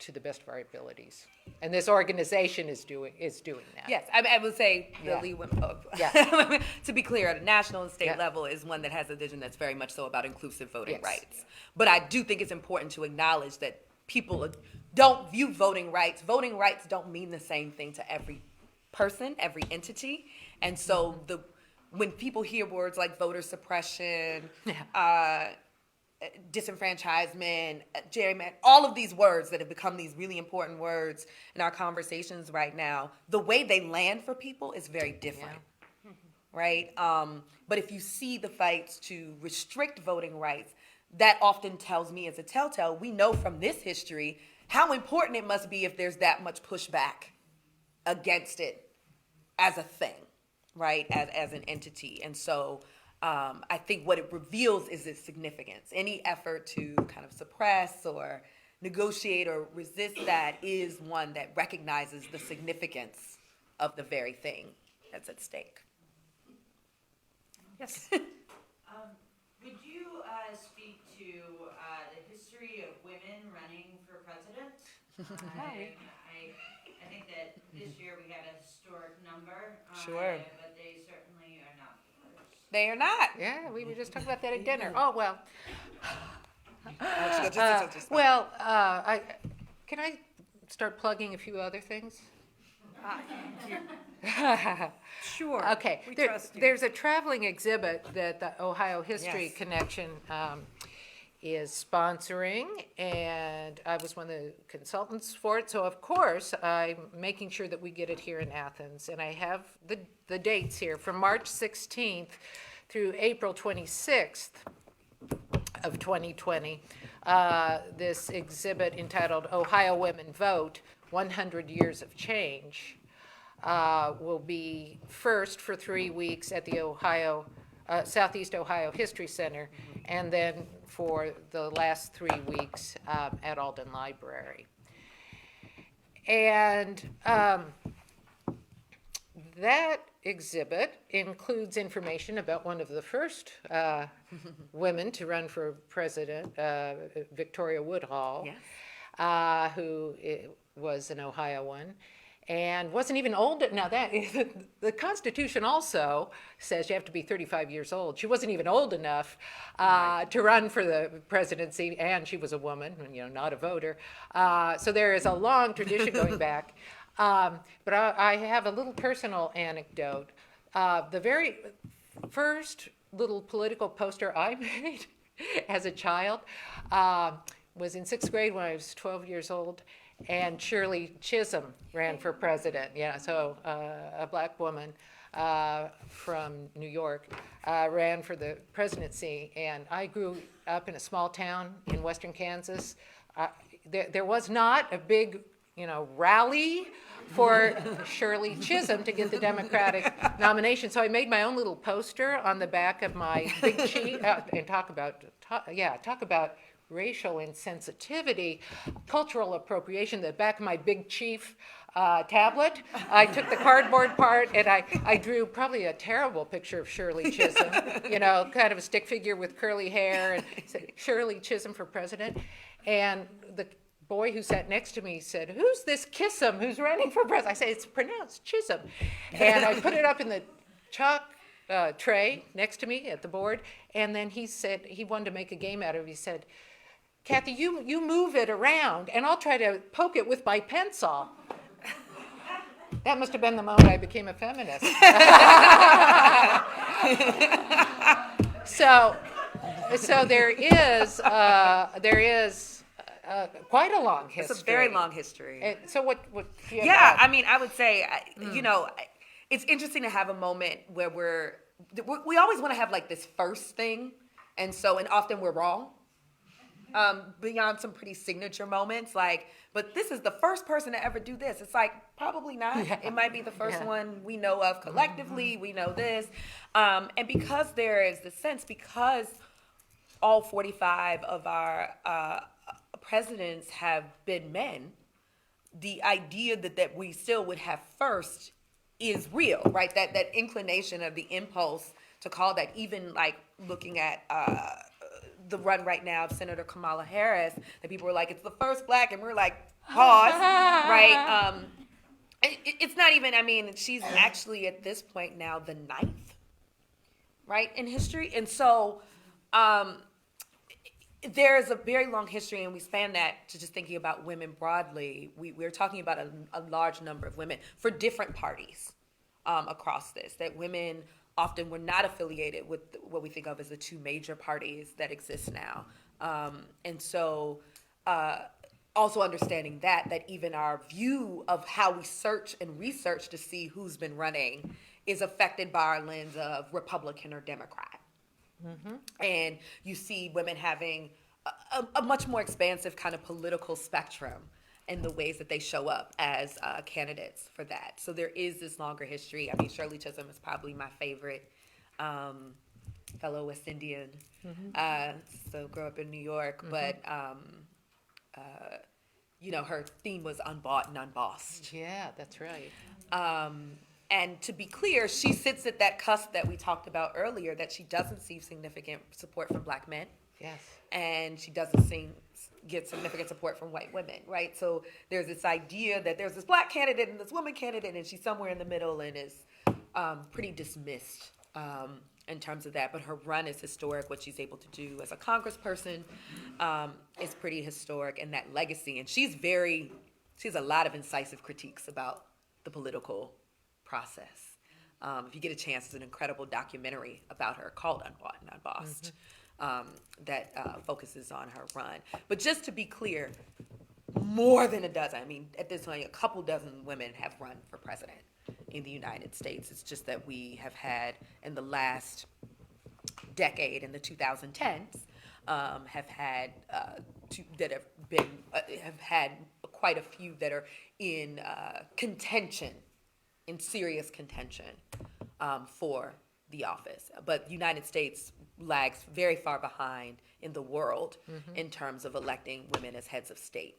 to the best of our abilities, and this organization is doing that. Yes, I would say the League of Women. To be clear, at a national and state level, is one that has a vision that's very much so about inclusive voting rights. But I do think it's important to acknowledge that people don't view voting rights. Voting rights don't mean the same thing to every person, every entity, and so when people hear words like voter suppression, disenfranchisement, gerrymandering, all of these words that have become these really important words in our conversations right now, the way they land for people is very different, right? But if you see the fights to restrict voting rights, that often tells me as a telltale, we know from this history how important it must be if there's that much pushback against it as a thing, right, as an entity. And so I think what it reveals is its significance. Any effort to kind of suppress or negotiate or resist that is one that recognizes the significance of the very thing that's at stake. Yes. Would you speak to the history of women running for president? I think that this year we had a historic number. Sure. But they certainly are not the first. They are not. Yeah, we were just talking about that at dinner. Oh, well. Can I start plugging a few other things? Sure. Okay. We trust you. There's a traveling exhibit that the Ohio History Yes. Connection is sponsoring, and I was one of the consultants for it. So, of course, I'm making sure that we get it here in Athens. And I have the dates here from March 16th through April 26th of 2020. This exhibit entitled Ohio Women Vote, 100 Years of Change will be first for 3 weeks at the Southeast Ohio History Center, and then for the last 3 weeks at Alden Library. And that exhibit includes information about one of the first women to run for president, Victoria Woodhull, Yes. who was an Ohioan. And wasn't even old. Now that the Constitution also says you have to be 35 years old. She wasn't even old enough to run for the presidency, and she was a woman, not a voter. So there is a long tradition going back. But I have a little personal anecdote. The very first little political poster I made as a child was in 6th grade when I was 12 years old. And Shirley Chisholm ran for president. Yeah, so a black woman from New York ran for the presidency. And I grew up in a small town in western Kansas. There was not a big, rally for Shirley Chisholm to get the Democratic nomination. So I made my own little poster on the back of my big chief and talk about racial insensitivity, cultural appropriation, the back of my big chief tablet. I took the cardboard part and I drew probably a terrible picture of Shirley Chisholm, kind of a stick figure with curly hair, and said, Shirley Chisholm for president. And the boy who sat next to me said, "Who's this Kissam who's running for president?" I said, "It's pronounced Chisholm." And I put it up in the chalk tray next to me at the board, and then he said, he wanted to make a game out of it. He said, "Kathy, you move it around, and I'll try to poke it with my pencil." That must have been the moment I became a feminist. So there is quite a long history. It's a very long history. And so what do you Yeah, have? I mean, I would say, it's interesting to have a moment where we always want to have like this first thing, and often we're wrong. Beyond some pretty signature moments, but this is the first person to ever do this. It's like, probably not. Yeah. It might be the first one we know of collectively. We know this. And because there is the sense, because all 45 of our presidents have been men, the idea that we still would have first is real, right? That inclination of the impulse to call that, even looking at the run right now of Senator Kamala Harris, that people were like, it's the first black, and we're like, pause, right? It's not even, she's actually at this point now the 9th, right, in history. And so there is a very long history, and we span that to just thinking about women broadly. We're talking about a large number of women for different parties across this, that women often were not affiliated with what we think of as the two major parties that exist now. And so also understanding that even our view of how we search and research to see who's been running is affected by our lens of Republican or Democrat. And you see women having a much more expansive kind of political spectrum in the ways that they show up as candidates for that. So there is this longer history. I mean, Shirley Chisholm is probably my favorite fellow West Indian. So grew up in New York, but her theme was unbought and unbossed. Yeah, that's right. And to be clear, she sits at that cusp that we talked about earlier, that she doesn't see significant support from Black men. Yes. And she doesn't get significant support from white women, right? So there's this idea that there's this Black candidate and this woman candidate, and she's somewhere in the middle and is pretty dismissed in terms of that. But her run is historic. What she's able to do as a congressperson is pretty historic, and that legacy. And she has a lot of incisive critiques about the political process. If you get a chance, there's an incredible documentary about her called Unbought and Unbossed that focuses on her run. But just to be clear, more than a dozen, I mean, at this point, a couple dozen women have run for president in the United States. It's just that we have had, in the last decade, in the 2010s, have had quite a few that are in contention, in serious contention for the office. But the United States lags very far behind in the world in terms of electing women as heads of state.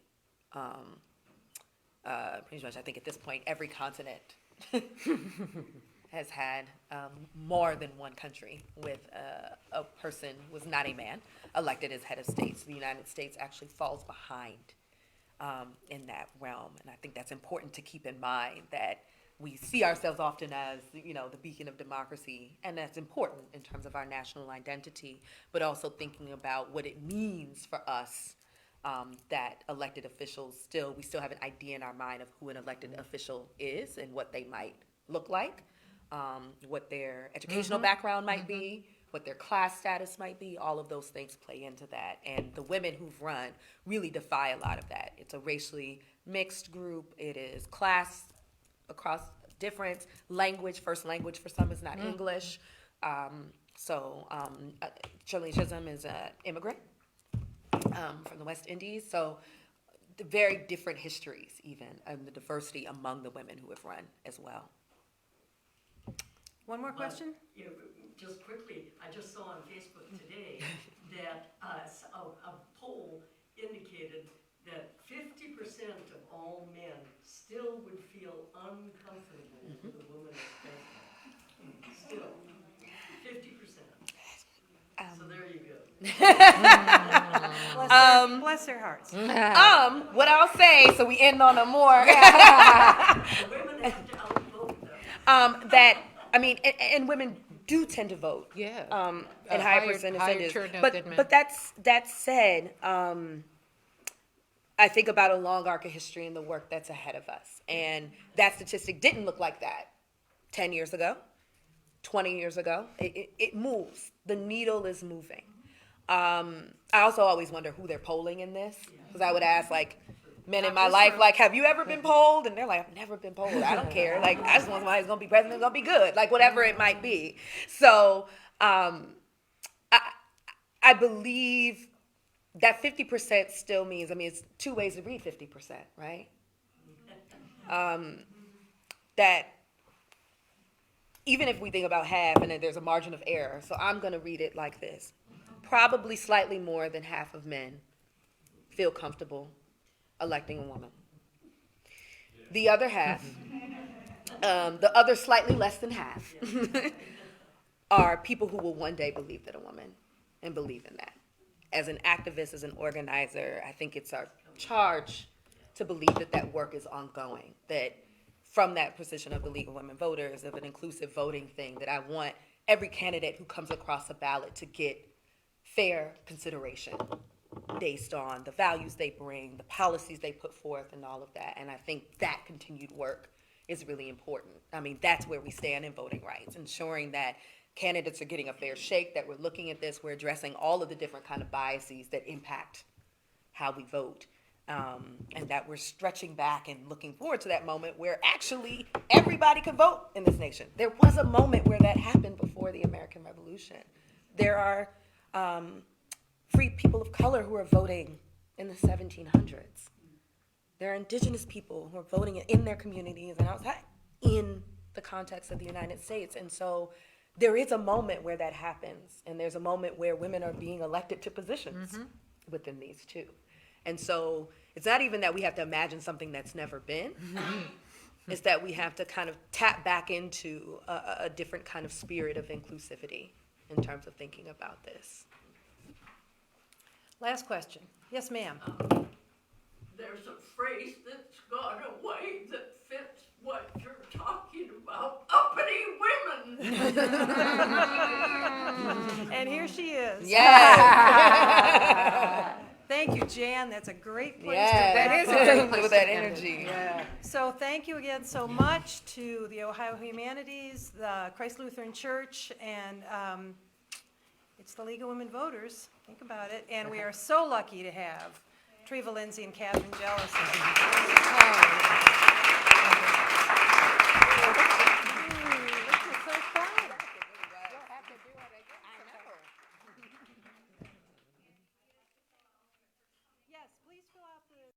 Pretty much, I think at this point, every continent has had more than one country with a person who was not a man elected as head of state. So the United States actually falls behind in that realm. And I think that's important to keep in mind, that we see ourselves often as, the beacon of democracy, and that's important in terms of our national identity, but also thinking about what it means for us that elected officials we still have an idea in our mind of who an elected official is and what they might look like, what their educational background might be, what their class status might be. All of those things play into that. And the women who've run really defy a lot of that. It's a racially mixed group. It is class across different language. First language for some is not English. Shirley Chisholm is an immigrant from the West Indies. So the very different histories, even, and the diversity among the women who have run as well. One more question? Just quickly, I just saw on Facebook today that a poll indicated that 50% of all men still would feel uncomfortable with a woman as president. Still, 50%. So there you go. Bless their hearts. What I'll say, so we end on a more The women have to outvote them. and women do tend to vote. Yeah. And higher percentages. Turnout than men. But that said, I think about a long arc of history and the work that's ahead of us. And that statistic didn't look like that 10 years ago, 20 years ago. It moves. The needle is moving. I also always wonder who they're polling in this, because I would ask, men in my life, have you ever been polled? And they're like, I've never been polled. I don't care. I just want somebody who's going to be president, going to be good, whatever it might be. So I believe that 50% still means, it's two ways to read 50%, right? That even if we think about half, and then there's a margin of error, so I'm going to read it like this. Probably slightly more than half of men feel comfortable electing a woman. The other half, the other slightly less than half, are people who will one day believe that a woman, and believe in that. As an activist, as an organizer, I think it's our charge to believe that work is ongoing, that from that position of the League of Women Voters, of an inclusive voting thing, that I want every candidate who comes across a ballot to get fair consideration based on the values they bring, the policies they put forth, and all of that. And I think that continued work is really important. I mean, that's where we stand in voting rights, ensuring that candidates are getting a fair shake, that we're looking at this, we're addressing all of the different kind of biases that impact how we vote. And that we're stretching back and looking forward to that moment where actually everybody could vote in this nation. There was a moment where that happened before the American Revolution. There are free people of color who are voting in the 1700s. There are indigenous people who are voting in their communities and outside in the context of the United States. And so there is a moment where that happens, and there's a moment where women are being elected to positions within these two. And so it's not even that we have to imagine something that's never been. It's that we have to kind of tap back into a different kind of spirit of inclusivity in terms of thinking about this. Last question. Yes, ma'am. There's a phrase that's gone away that fits what you're talking about, uppity women. And here she is. Yeah. Thank you, Jan. That's a great place to Yeah, wrap that is up. a great place with that energy. Yeah. So thank you again so much to the Ohio Humanities, the Christ Lutheran Church, and it's the League of Women Voters. Think about it. And we are so lucky to have Trevor Lindsey and Katherine Jellison.